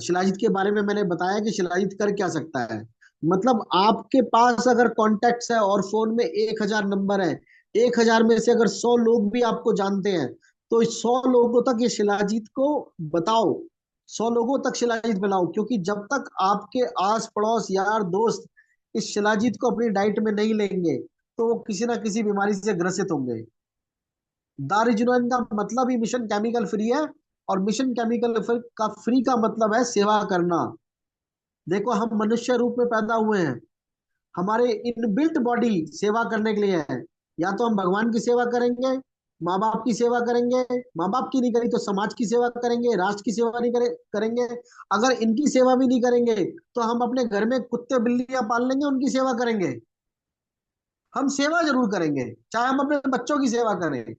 शिलाजीत के बारे में मैंने बताया कि शिलाजीत कर क्या सकता है। मतलब आपके पास अगर कॉन्टेक्ट्स है और फोन में 1,000 नंबर है, 1,000 में से अगर 100 लोग भी आपको जानते हैं तो इस 100 लोगों तक ये शिलाजीत को बताओ। 100 लोगों तक शिलाजीत बनाओ, क्योंकि जब तक आपके आस पड़ोस यार दोस्त इस शिलाजीत को अपनी डाइट में नहीं लेंगे तो वो किसी ना किसी बीमारी से ग्रसित होंगे। दारुजुनान का मतलब ही मिशन केमिकल फ्री है। और मिशन केमिकल का फ्री का मतलब है सेवा करना। देखो हम मनुष्य रूप में पैदा हुए हैं, हमारे इनबिल्ट बॉडी सेवा करने के लिए है। या तो हम भगवान की सेवा करेंगे, माँ बाप की सेवा करेंगे, माँ बाप की नहीं करी तो समाज की सेवा करेंगे, राष्ट्र की सेवा नहीं करेंगे। अगर इनकी सेवा भी नहीं करेंगे तो हम अपने घर में कुत्ते बिल्लियां पाल लेंगे, उनकी सेवा करेंगे। हम सेवा जरूर करेंगे, चाहे हम अपने बच्चों की सेवा करें।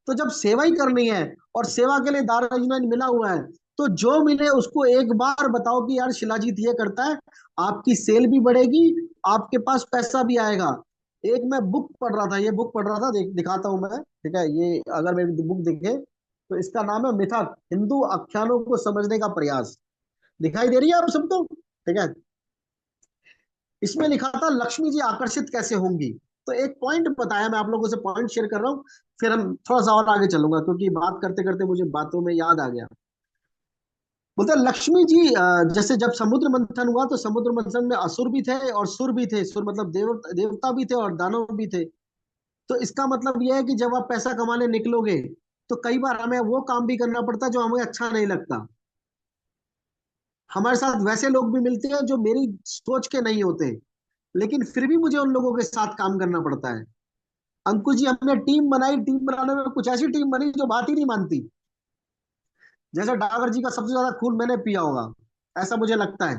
तो जब सेवा ही करनी है और सेवा के लिए दार अजनैन मिला हुआ है, तो जो मिले उसको एक बार बताओ कि यार शिलाजीत ये करता है। आपकी सेल भी बढ़ेगी, आपके पास पैसा भी आएगा। एक मैं बुक पढ़ रहा था, ये बुक पढ़ रहा था, दिखाता हूं मैं, ठीक है। ये अगर मेरी बुक दिखे तो इसका नाम है मिथक, हिंदू आख्यानों को समझने का प्रयास। दिखाई दे रही है आप सबको, ठीक है। इसमें लिखा था लक्ष्मी जी आकर्षित कैसे होंगी। तो एक पॉइंट बताया, मैं आप लोगों से पॉइंट शेयर कर रहा हूँ, फिर हम थोड़ा सा और आगे चलूंगा क्योंकि बात करते करते मुझे बातों में याद आ गया। बोलते हैं, लक्ष्मी जी जैसे जब समुद्र मंथन हुआ तो समुद्र मंथन में असुर भी थे और सुर भी थे। सुर मतलब देवता भी थे और दानव भी थे। तो इसका मतलब यह है कि जब आप पैसा कमाने निकलोगे तो कई बार हमें वो काम भी करना पड़ता है जो हमें अच्छा नहीं लगता। हमारे साथ वैसे लोग भी मिलते हैं जो मेरी सोच के नहीं होते, लेकिन फिर भी मुझे उन लोगों के साथ काम करना पड़ता है। अंकुश जी, हमने टीम बनाई, टीम बनाने में कुछ ऐसी टीम बनी जो बात ही नहीं मानती। जैसे डागर जी का सबसे ज्यादा खून मैंने पिया होगा, ऐसा मुझे लगता है,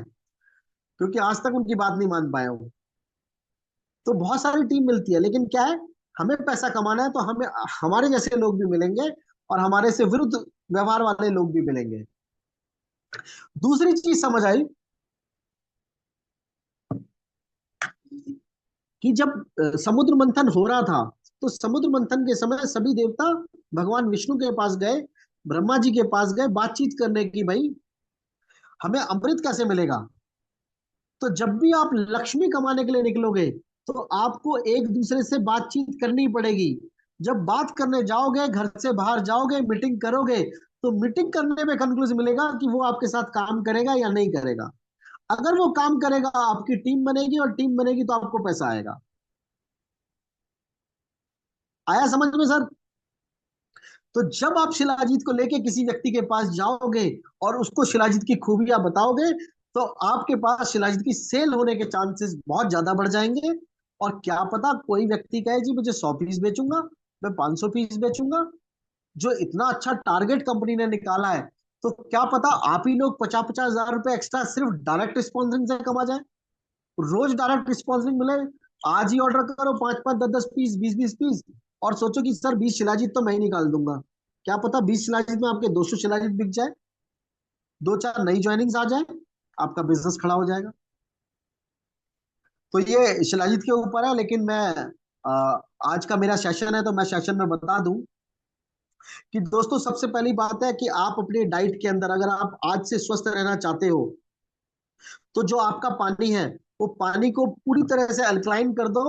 क्योंकि आज तक उनकी बात नहीं मान पाया हूं। तो बहुत सारी टीम मिलती है, लेकिन क्या है, हमें पैसा कमाना है तो हमें हमारे जैसे लोग भी मिलेंगे और हमारे से विरुद्ध व्यवहार वाले लोग भी मिलेंगे। दूसरी चीज समझ आई कि जब समुद्र मंथन हो रहा था तो समुद्र मंथन के समय सभी देवता भगवान विष्णु के पास गए, ब्रह्मा जी के पास गए बातचीत करने की, भाई हमें अमृत कैसे मिलेगा। तो जब भी आप लक्ष्मी कमाने के लिए निकलोगे तो आपको एक दूसरे से बातचीत करनी पड़ेगी। जब बात करने जाओगे, घर से बाहर जाओगे, मीटिंग करोगे, तो मीटिंग करने में कंक्लूजन मिलेगा कि वो आपके साथ काम करेगा या नहीं करेगा। अगर वो काम करेगा आपकी टीम बनेगी, और टीम बनेगी तो आपको पैसा आएगा। आया समझ में सर? तो जब आप शिलाजीत को लेके किसी व्यक्ति के पास जाओगे और उसको शिलाजीत की खूबियां बताओगे तो आपके पास शिलाजीत की सेल होने के चांसेस बहुत ज्यादा बढ़ जाएंगे। और क्या पता कोई व्यक्ति कहे जी मुझे 100 पीस बेचूंगा, मैं 500 पीस बेचूंगा। जो इतना अच्छा टारगेट कंपनी ने निकाला है, तो क्या पता आप ही लोग 50-50 हजार रुपए एक्स्ट्रा सिर्फ डायरेक्ट स्पॉन्सरिंग से कमा जाए। रोज डायरेक्ट स्पॉन्सरिंग मिले, आज ही ऑर्डर करो 5-5, 10-10 पीस, 20-20 पीस, और सोचो कि सर 20 शिलाजीत तो मैं ही निकाल दूंगा। क्या पता 20 शिलाजीत में आपके 200 शिलाजीत बिक जाए, दो चार नई ज्वाइनिंग्स आ जाए, आपका बिजनेस खड़ा हो जाएगा। तो ये शिलाजीत के ऊपर है। लेकिन मैं आ, आज का मेरा सेशन है तो मैं सेशन में बता दूं कि दोस्तों सबसे पहली बात है कि आप अपनी डाइट के अंदर अगर आप आज से स्वस्थ रहना चाहते हो तो जो आपका पानी है वो पानी को पूरी तरह से अल्कलाइन कर दो।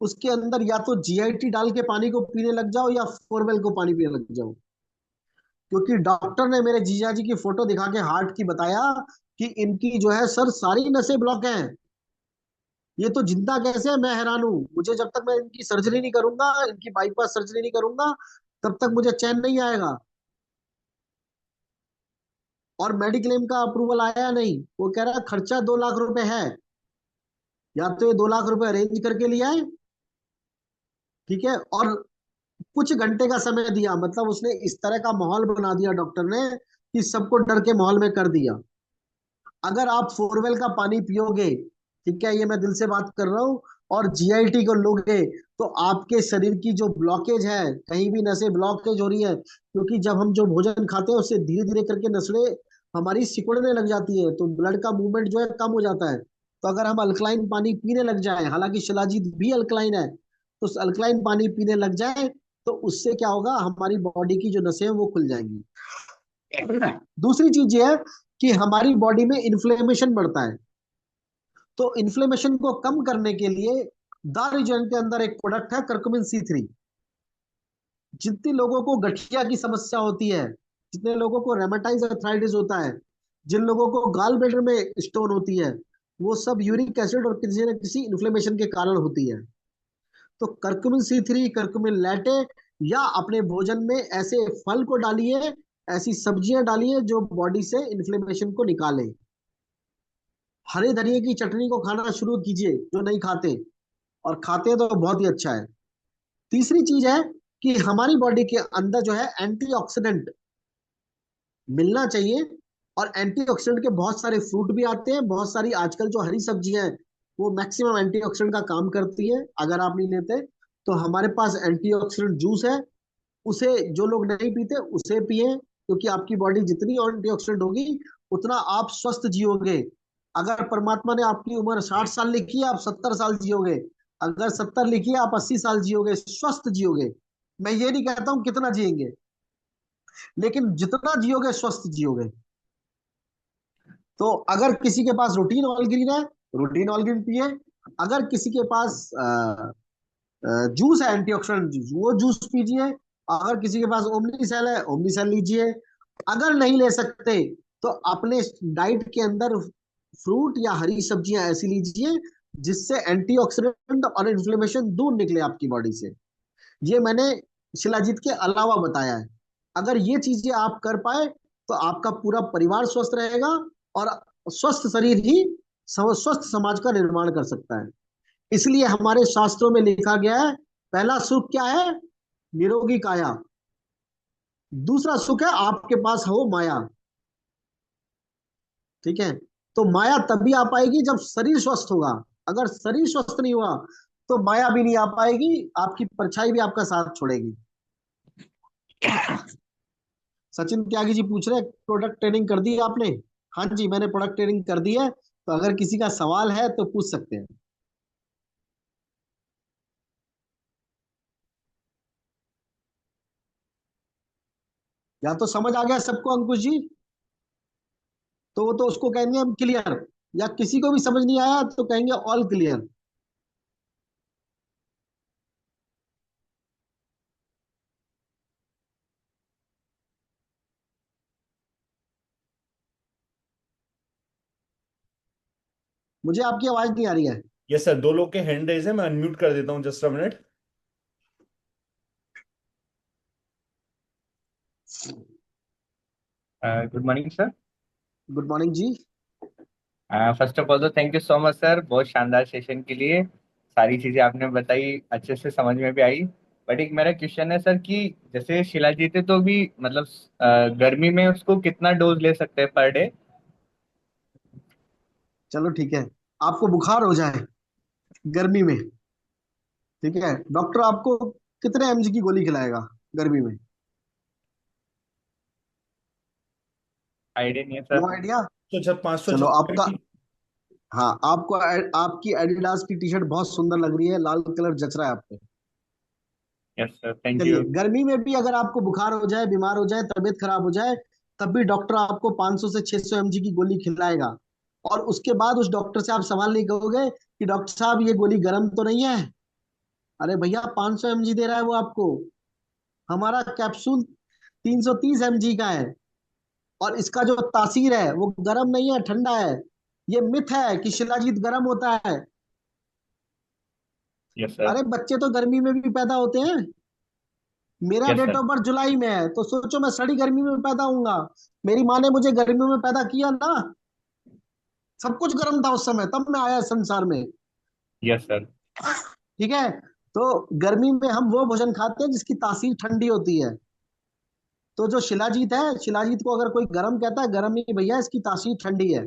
उसके अंदर या तो जीआईटी डाल के पानी को पीने लग जाओ या फोरवेल को पानी पीने लग जाओ। क्योंकि डॉक्टर ने मेरे जीजा जी की फोटो दिखा के हार्ट की बताया कि इनकी जो है सर सारी नसें ब्लॉक हैं। ये तो जिंदा कैसे है, मैं हैरान हूँ। मुझे जब तक मैं इनकी सर्जरी नहीं करूंगा, इनकी बाईपास सर्जरी नहीं करूंगा, तब तक मुझे चैन नहीं आएगा। और मेडिक्लेम का अप्रूवल आया नहीं, वो कह रहा है खर्चा 2 लाख रुपए है। या तो ये 2 लाख रुपए अरेंज करके लिया है, ठीक है, और कुछ घंटे का समय दिया, मतलब उसने इस तरह का माहौल बना दिया डॉक्टर ने कि सबको डर के माहौल में कर दिया। अगर आप फोरवेल का पानी पियोगे, ठीक है, ये मैं दिल से बात कर रहा हूँ, और जीआईटी को लोगे, तो आपके शरीर की जो ब्लॉकेज है, कहीं भी नसें ब्लॉकेज हो रही है, क्योंकि जब हम जो भोजन खाते हैं उससे धीरे धीरे करके नसें हमारी सिकुड़ने लग जाती है, तो ब्लड का मूवमेंट जो है कम हो जाता है। तो अगर हम अल्कलाइन पानी पीने लग जाए, हालांकि शिलाजीत भी अल्कलाइन है, तो उस अल्कलाइन पानी पीने लग जाए, तो उससे क्या होगा, हमारी बॉडी की जो नसें हैं वो खुल जाएंगी। दूसरी चीज ये है कि हमारी बॉडी में इन्फ्लेमेशन बढ़ता है। तो इन्फ्लेमेशन को कम करने के लिए दारूजन के अंदर एक प्रोडक्ट है कर्कुमिन C3। जितने लोगों को गठिया की समस्या होती है, जितने लोगों को रेमेटाइज अर्थराइटिस होता है, जिन लोगों को गाल ब्लैडर में स्टोन होती है, वो सब यूरिक एसिड और किसी न किसी इन्फ्लेमेशन के कारण होती है। तो कर्कुमिन C3, कर्कुमिन लैटे, या अपने भोजन में ऐसे फल को डालिए, ऐसी सब्जियां डालिए जो बॉडी से इन्फ्लेमेशन को निकाले। हरे धनिए की चटनी को खाना शुरू कीजिए जो नहीं खाते, और खाते हैं तो बहुत ही अच्छा है। तीसरी चीज है कि हमारी बॉडी के अंदर जो है एंटीऑक्सीडेंट मिलना चाहिए। और एंटीऑक्सीडेंट के बहुत सारे फ्रूट भी आते हैं, बहुत सारी आजकल जो हरी सब्जियां हैं वो मैक्सिमम एंटीऑक्सीडेंट का काम करती है। अगर आप नहीं लेते तो हमारे पास एंटीऑक्सीडेंट जूस है, उसे जो लोग नहीं पीते उसे पिए, क्योंकि आपकी बॉडी जितनी एंटीऑक्सीडेंट होगी उतना आप स्वस्थ जियोगे। अगर परमात्मा ने आपकी उम्र 60 साल लिखी है, आप 70 साल जियोगे। अगर 70 लिखी है, आप 80 साल जियोगे, स्वस्थ जियोगे। मैं ये नहीं कहता हूं कितना जिएंगे, लेकिन जितना जियोगे स्वस्थ जियोगे। तो अगर किसी के पास रूटीन ऑल ग्रीन है, रूटीन ऑल ग्रीन पिए। अगर किसी के पास जूस है एंटीऑक्सीडेंट जूस, वो जूस पीजिए। अगर किसी के पास ओमनी सेल है, ओमनी सेल लीजिए। अगर नहीं ले सकते तो अपने डाइट के अंदर फ्रूट या हरी सब्जियां ऐसी लीजिए जिससे एंटीऑक्सीडेंट और इन्फ्लेमेशन दूर निकले आपकी बॉडी से। ये मैंने शिलाजीत के अलावा बताया है। अगर ये चीजें आप कर पाए तो आपका पूरा परिवार स्वस्थ रहेगा, और स्वस्थ शरीर ही स्वस्थ समाज का निर्माण कर सकता है। इसलिए हमारे शास्त्रों में लिखा गया है, पहला सुख क्या है, निरोगी काया। दूसरा सुख है आपके पास हो माया, ठीक है। तो माया तभी आ पाएगी जब शरीर स्वस्थ होगा। अगर शरीर स्वस्थ नहीं हुआ तो माया भी नहीं आ पाएगी, आपकी परछाई भी आपका साथ छोड़ेगी। सचिन त्यागी जी पूछ रहे हैं प्रोडक्ट ट्रेनिंग कर दी आपने। हाँ जी, मैंने प्रोडक्ट ट्रेनिंग कर दी है, तो अगर किसी का सवाल है तो पूछ सकते हैं। या तो समझ आ गया सबको अंकुश जी, तो वो तो उसको कहेंगे हम क्लियर। या किसी को भी समझ नहीं आया तो कहेंगे ऑल क्लियर। मुझे आपकी आवाज नहीं आ रही है। यस सर, 2 लोग के हैंड रेज है, मैं अनम्यूट कर देता हूँ, just a minute. Good morning sir. Good morning जी। फर्स्ट ऑफ ऑल तो thank you so much sir, बहुत शानदार सेशन के लिए। सारी चीज़ें आपने बताई, अच्छे से समझ में भी आई। बट एक मेरा क्वेश्चन है सर कि जैसे शिलाजीत है तो भी मतलब गर्मी में उसको कितना डोज ले सकते हैं पर डे? चलो ठीक है, आपको बुखार हो जाए गर्मी में, ठीक है, डॉक्टर आपको कितने mg की गोली खिलाएगा गर्मी में? आइडिया नहीं है नो सर। आइडिया। तो जब चलो 500 आपका, हाँ, आपको आपकी एडिडास की टी शर्ट बहुत सुंदर लग रही है, लाल कलर जच रहा है आप पे। यस सर, थैंक चलिए, यू। गर्मी में भी अगर आपको बुखार हो जाए, बीमार हो जाए, तबीयत खराब हो जाए, तब भी डॉक्टर आपको 500 से 600 mg की गोली खिलाएगा। और उसके बाद उस डॉक्टर से आप सवाल नहीं करोगे कि डॉक्टर साहब ये गोली गर्म तो नहीं है। अरे भैया, 500 mg दे रहा है वो आपको। हमारा कैप्सूल 330 mg का है, और इसका जो तासीर है वो गर्म नहीं है, ठंडा है। ये मिथ है कि शिलाजीत गर्म होता है। Yes sir. अरे बच्चे तो गर्मी में भी पैदा होते हैं। मेरा yes date sir. Of birth जुलाई में है, तो सोचो मैं सड़ी गर्मी में पैदा होऊंगा। मेरी माँ ने मुझे गर्मियों में पैदा किया ना। सब कुछ गर्म था उस समय, तब मैं आया इस संसार में। Yes sir. ठीक है। तो गर्मी में हम वो भोजन खाते हैं जिसकी तासीर ठंडी होती है। तो जो शिलाजीत है, शिलाजीत को अगर कोई गर्म कहता है, गर्म नहीं भैया, इसकी तासीर ठंडी है।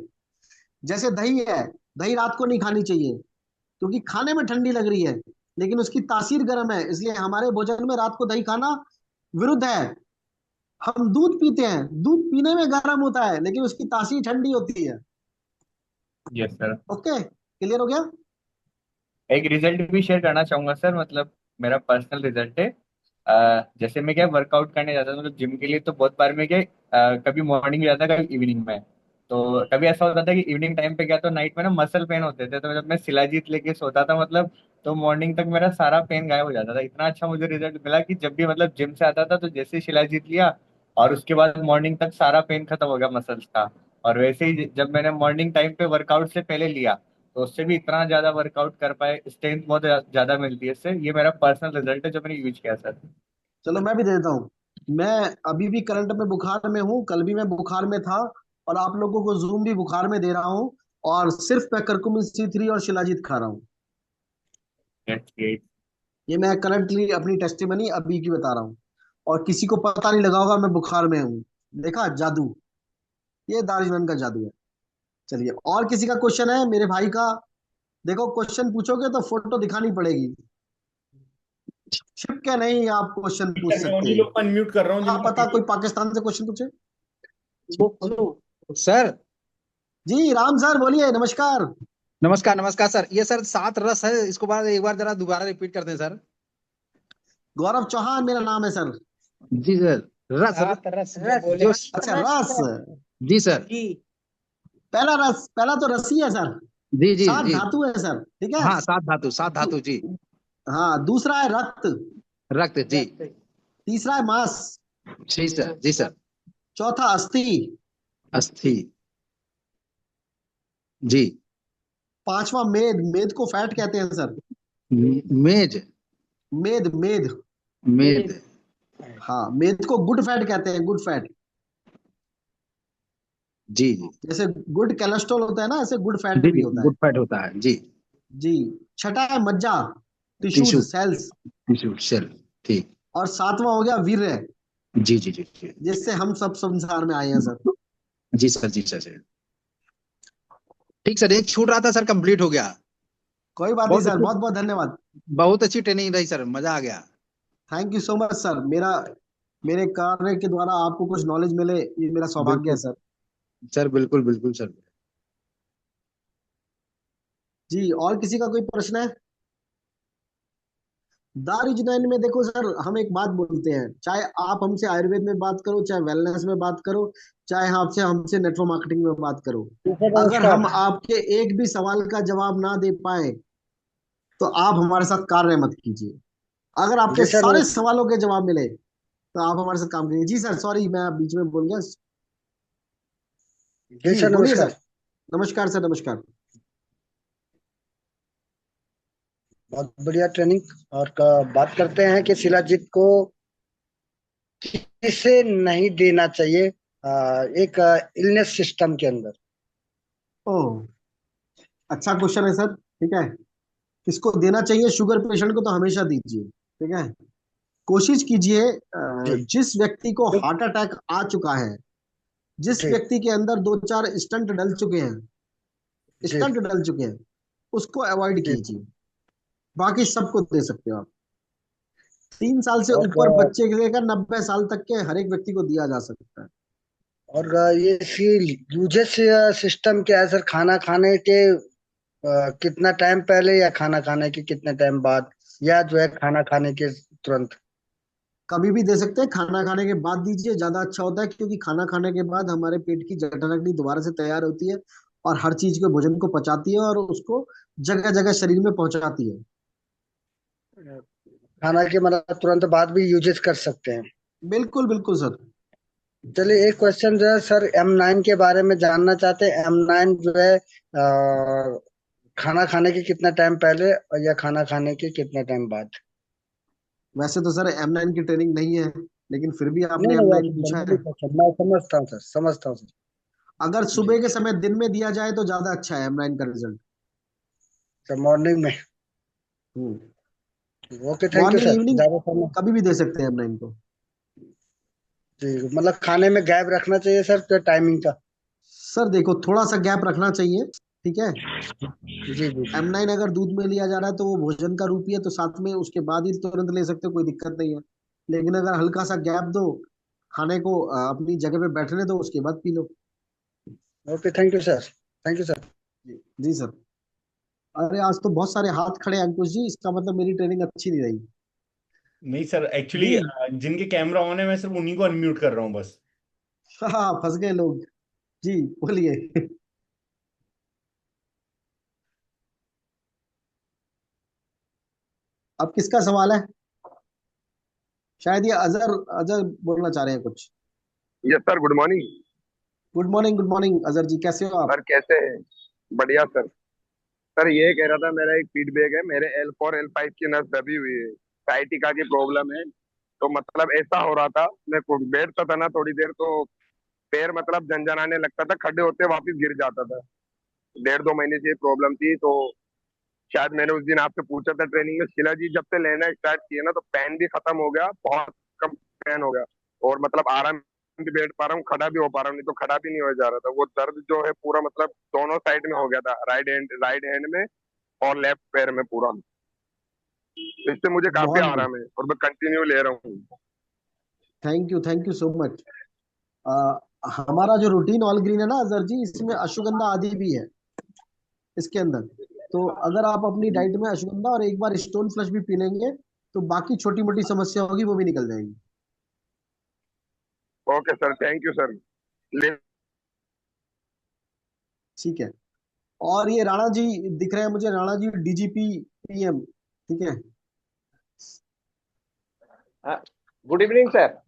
जैसे दही है, दही रात को नहीं खानी चाहिए क्योंकि खाने में ठंडी लग रही है, लेकिन उसकी तासीर गर्म है, इसलिए हमारे भोजन में रात को दही खाना विरुद्ध है। हम दूध पीते हैं, दूध पीने में गर्म होता है लेकिन उसकी तासीर ठंडी होती है। Yes sir. ओके, क्लियर हो गया? एक रिजल्ट भी शेयर करना चाहूंगा सर, मतलब मेरा पर्सनल रिजल्ट है। जैसे मैं क्या वर्कआउट करने जाता था मतलब जिम के लिए, तो बहुत बार मैं क्या कभी मॉर्निंग में जाता कभी इवनिंग में। तो कभी ऐसा होता था कि इवनिंग टाइम पे गया तो नाइट में ना मसल पेन होते थे, तो जब मैं शिलाजीत लेके सोता था मतलब, तो मॉर्निंग तक मेरा सारा पेन गायब हो जाता था। इतना अच्छा मुझे रिजल्ट मिला कि जब भी मतलब जिम से आता था तो जैसे ही शिलाजीत लिया और उसके बाद मॉर्निंग तक सारा पेन खत्म हो गया मसल्स का। और वैसे ही जब मैंने मॉर्निंग टाइम पे वर्कआउट से पहले लिया, तो उससे भी इतना ज्यादा वर्कआउट कर पाए, स्ट्रेंथ बहुत ज्यादा मिलती है इससे। ये मेरा पर्सनल रिजल्ट है जो मैंने यूज किया सर। चलो मैं भी दे देता हूँ। मैं अभी भी करंट में बुखार में हूँ, कल भी मैं बुखार में था, और आप लोगों को जूम भी बुखार में दे रहा हूँ। और सिर्फ मैं करकुमिन C3 और शिलाजीत खा रहा हूँ। That's great. ये मैं करंटली अपनी टेस्टिमनी अभी की बता रहा हूँ। और किसी को पता नहीं लगा होगा मैं बुखार में हूँ। देखा जादू? ये दार्जिलिंग का जादू है। चलिए, और किसी का क्वेश्चन है मेरे भाई का? देखो, क्वेश्चन पूछोगे तो फोटो दिखानी पड़ेगी। छिप के नहीं आप क्वेश्चन ठीक पूछ है, मैं सकते। उन्हीं लोग को अनम्यूट कर रहा हूँ क्या जिनका पता वीडियो। कोई पाकिस्तान से क्वेश्चन पूछे। सर जी राम सर बोलिए, नमस्कार। नमस्कार। नमस्कार सर, ये सर 7 रस है, इसको बाद एक बार जरा दोबारा रिपीट कर दें सर। गौरव चौहान मेरा नाम है सर। जी सर। रस जो अच्छा, रस। जी सर। पहला रस, पहला तो रसी है सर। जी जी सात जी। धातु है सर, ठीक है। हाँ, 7 धातु, 7 धातु जी। हाँ, दूसरा है रक्त। रक्त जी। तीसरा है मांस। जी सर। जी सर। चौथा अस्थि। अस्थि जी। पांचवा मेद। मेद को फैट कहते हैं सर। मेज। मेद मेद। मेद हाँ, मेद को गुड फैट कहते हैं, गुड फैट। जी जी। जैसे गुड कोलेस्ट्रॉल होता है ना, ऐसे गुड फैट जी भी जी, होता है। गुड फैट होता है जी। जी। छठा है मज्जा, tissues, tissue. Cells. Tissue cell. ठीक। और सातवां हो गया वीर्य, जी जी जी जी। जिससे हम सब संसार में आए हैं सर। जी सर। जी सर। ठीक सर, एक छूट रहा था सर, कंप्लीट हो गया। कोई बात नहीं बहुत सर, अच्छी, बहुत बहुत धन्यवाद। बहुत अच्छी ट्रेनिंग रही सर, मजा आ गया। Thank you so much sir. मेरे कार्य के द्वारा आपको कुछ नॉलेज मिले, ये मेरा सौभाग्य है बिल्कुल सर। सर, बिल्कुल बिल्कुल सर। जी, और किसी का कोई प्रश्न है? दारुजनैन में देखो सर, हम एक बात बोलते हैं, चाहे आप हमसे आयुर्वेद में बात करो, चाहे वेलनेस में बात करो, चाहे आपसे हमसे नेटवर्क मार्केटिंग में बात करो, अगर हम आपके एक भी सवाल का जवाब ना दे पाए तो आप हमारे साथ कार्य मत कीजिए। अगर आपके सारे सवालों के जवाब मिले तो आप हमारे साथ काम करिए। जी सर, सॉरी मैं बीच में बोल गया। जी बोलिए सर। नमस्कार सर, नमस्कार। बहुत बढ़िया ट्रेनिंग। और बात करते हैं कि शिलाजीत को किसे नहीं देना चाहिए एक इलनेस सिस्टम के अंदर। ओह, अच्छा क्वेश्चन है सर। ठीक है, किसको देना चाहिए? शुगर पेशेंट को तो हमेशा दीजिए। ठीक है, कोशिश कीजिए जी जिस व्यक्ति को हार्ट अटैक आ चुका है, जिस जी व्यक्ति के अंदर 2-4 स्टंट डल चुके हैं, जी स्टंट डल चुके हैं, उसको अवॉइड जी। कीजिए। बाकी सबको दे सकते हो आप। 3 साल से और ऊपर बच्चे से लेकर 90 साल तक के हर एक व्यक्ति को दिया जा सकता है। और ये यूजेस सिस्टम क्या है सर? खाना खाने के कितना टाइम पहले, या खाना खाने के कितने टाइम बाद, या जो है खाना खाने के तुरंत? कभी भी दे सकते हैं, खाना खाने के बाद दीजिए, ज्यादा अच्छा होता है, क्योंकि खाना खाने के बाद हमारे पेट की जठराग्नि दोबारा से तैयार होती है और हर चीज के भोजन को पचाती है और उसको जगह जगह शरीर में पहुंचाती है। खाना के मतलब तुरंत बाद भी यूजेस कर सकते हैं? बिल्कुल बिल्कुल सर। चलिए, एक क्वेश्चन जो है सर, M9 के बारे में जानना चाहते हैं। M9 जो है खाना खाने के कितना टाइम पहले और या खाना खाने के कितना टाइम बाद? वैसे तो सर M9 की ट्रेनिंग नहीं है, लेकिन फिर भी नहीं आपने नहीं, M9 वैसे पूछा जनरली है। मैं समझता हूँ सर, समझता हूँ सर। अगर जी, सुबह के समय दिन में दिया जाए तो ज्यादा अच्छा है M9 का रिजल्ट। सर मॉर्निंग में। Hmm. Okay, thank you morning sir, evening ज्यादा समय। कभी भी दे सकते हैं M9 को। जी, मतलब खाने में गैप रखना चाहिए सर, तो टाइमिंग का। सर देखो, थोड़ा सा गैप रखना चाहिए, ठीक है। जी जी जी। M9 अगर दूध में लिया जा रहा है तो वो भोजन का रूप ही है, तो साथ में उसके बाद ही तुरंत ले सकते हो, कोई दिक्कत नहीं है। लेकिन अगर हल्का सा गैप दो, खाने को अपनी जगह पे बैठने दो, उसके बाद पी लो। Okay, thank you sir, thank you sir. जी जी सर। अरे आज तो बहुत सारे हाथ खड़े हैं अंकुश जी, इसका मतलब मेरी ट्रेनिंग अच्छी नहीं रही। नहीं सर, एक्चुअली जी। जिनके कैमरा ऑन है मैं सिर्फ उन्हीं को अनम्यूट कर रहा हूँ बस। हाँ, फंस गए लोग। जी बोलिए। अब किसका सवाल है? शायद ये अजहर अजहर बोलना चाह रहे हैं कुछ। Yes sir, good morning. Good morning Azhar ji, कैसे हो आप? सर कैसे हैं? बढ़िया सर। सर ये कह रहा था, मेरा एक फीडबैक है, मेरे L4 L5 की नस दबी हुई है, साइटिका की प्रॉब्लम है। तो मतलब ऐसा हो रहा था, मैं बैठता था ना थोड़ी देर तो पैर मतलब झंझनाने लगता था, खड़े होते वापस गिर जाता था। 1.5-2 महीने से ये प्रॉब्लम थी, तो शायद मैंने उस दिन आपसे पूछा था ट्रेनिंग में, शिला जी जब से लेना स्टार्ट किए ना तो पेन भी खत्म हो गया, बहुत कम पेन हो गया। और मतलब आराम भी बैठ पा रहा हूँ, खड़ा भी हो पा रहा हूँ, नहीं तो खड़ा भी नहीं हो जा रहा था। वो दर्द जो है पूरा मतलब दोनों साइड में हो गया था, राइट हैंड में और लेफ्ट पैर में पूरा। तो इससे मुझे काफी बहुत बढ़िया। आराम है और मैं कंटिन्यू ले रहा हूँ। Thank you so much. हमारा जो रूटीन ऑल ग्रीन है ना अजहर जी, इसमें अश्वगंधा आदि भी है इसके अंदर। तो अगर आप अपनी डाइट में अश्वगंधा और एक बार स्टोन फ्लश भी पी लेंगे, तो बाकी छोटी मोटी समस्या होगी वो भी निकल जाएगी। Okay sir, thank you sir. ठीक है। और ये राणा जी दिख रहे हैं मुझे, राणा जी DGP PM, ठीक है। Good evening sir.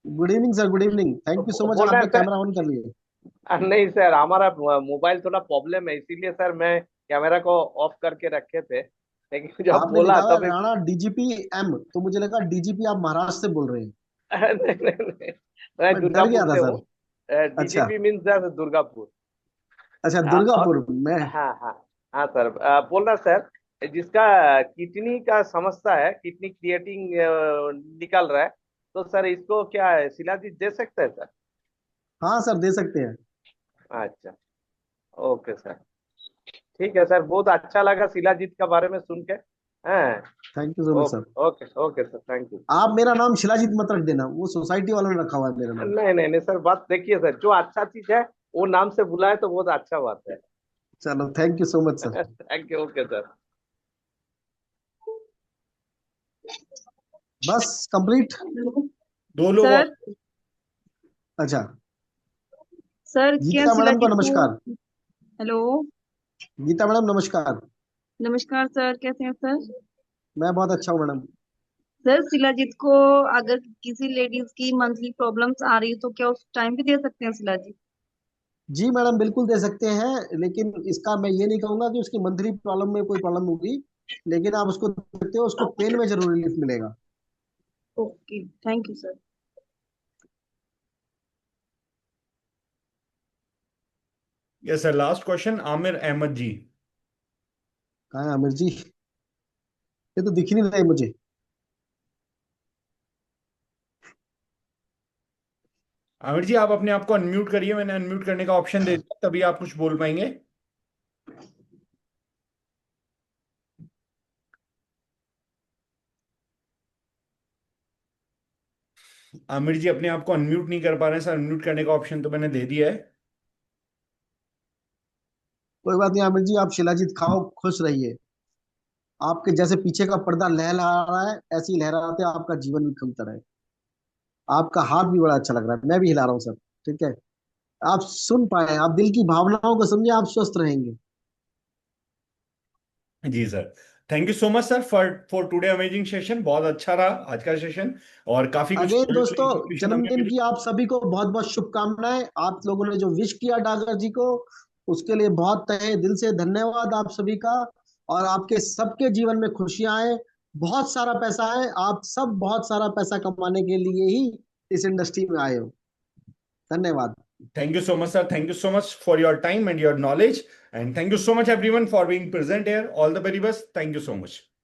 Good evening sir, good evening, thank you so much, बोल रहे आपने हैं सर। कैमरा ऑन कर लिया। नहीं सर, हमारा मोबाइल थोड़ा प्रॉब्लम है, इसीलिए सर मैं कैमरा को ऑफ करके रखे थे, लेकिन जब आपने बोला लिखा हुआ है तभी राणा DGP M, तो मुझे लगा DGP आप महाराष्ट्र से बोल रहे हैं। नहीं नहीं नहीं, मैं मैं डर गया दुर्गापुर था से हूँ। सर। अच्छा। DGP means Durgapur. अच्छा, और दुर्गापुर में। हाँ हाँ। हाँ सर, बोल रहा सर, जिसका किडनी का समस्या है, किडनी क्रिएटिंग निकल रहा है, तो सर इसको क्या है, शिलाजीत दे सकते हैं सर? हाँ सर, दे सकते हैं। अच्छा। Okay sir. ठीक है सर, बहुत अच्छा लगा शिलाजीत के बारे में सुन के। हाँ। Thank you so much sir. Okay okay okay sir, thank you. आप मेरा नाम शिलाजीत मत रख देना, वो सोसाइटी वालों ने रखा हुआ है मेरा नाम। नहीं नहीं नहीं सर, बात देखिए सर, जो अच्छा चीज है वो नाम से बुलाए तो बहुत अच्छा बात है। चलो, thank you so much sir. Thank you, okay sir. बस कंप्लीट। दो लोग और। सर अच्छा। सर क्या गीता मैडम को शिलाजीत को। नमस्कार। हेलो। गीता मैडम नमस्कार। नमस्कार सर, कैसे हैं सर? मैं बहुत अच्छा हूँ मैडम। सर शिलाजीत को अगर किसी लेडीज की मंथली प्रॉब्लम्स आ रही है तो क्या उस टाइम भी दे सकते हैं शिलाजीत? जी मैडम, बिल्कुल दे सकते हैं, लेकिन इसका मैं ये नहीं कहूंगा कि उसकी मंथली प्रॉब्लम में कोई प्रॉब्लम होगी। लेकिन आप उसको दे सकते हो, उसको पेन में जरूर रिलीफ मिलेगा। Okay, thank you sir. Yes sir, last question Aamir Ahmed ji. कहाँ है आमिर जी? ये तो दिख ही नहीं रहे मुझे। आमिर जी, आप अपने आप को अनम्यूट करिए, मैंने अनम्यूट करने का ऑप्शन दे दिया, तभी आप कुछ बोल पाएंगे। आमिर जी अपने आप को अनम्यूट नहीं कर पा रहे हैं सर, अनम्यूट करने का ऑप्शन तो मैंने दे दिया है। कोई बात नहीं आमिर जी, आप शिलाजीत खाओ, खुश रहिए। आपके जैसे पीछे का पर्दा लहरा रहा है, ऐसे ही लहराते आपका जीवन भी खिलता रहे। आपका हाथ भी बड़ा अच्छा लग रहा है, मैं भी हिला रहा हूँ सर। ठीक है। आप सुन पाए, आप दिल की भावनाओं को समझे, आप स्वस्थ रहेंगे। जी sir. Thank you so much sir for for today amazing session, बहुत अच्छा रहा आज का सेशन। और काफी कुछ अगेन बड़ी बड़ी दोस्तों, इन्फॉर्मेशन हमें जन्मदिन मिली। की आप सभी को बहुत बहुत शुभकामनाएं। आप लोगों ने जो विश किया डागर जी को, उसके लिए बहुत तहे दिल से धन्यवाद आप सभी का। और आपके सबके जीवन में खुशियां आए, बहुत सारा पैसा है, आप सब बहुत सारा पैसा कमाने के लिए ही इस इंडस्ट्री में आए हो। धन्यवाद। Thank you so much, sir. Thank you so much for your time and your knowledge. And thank you so much, everyone, for being present here. All the very best. Thank you so much.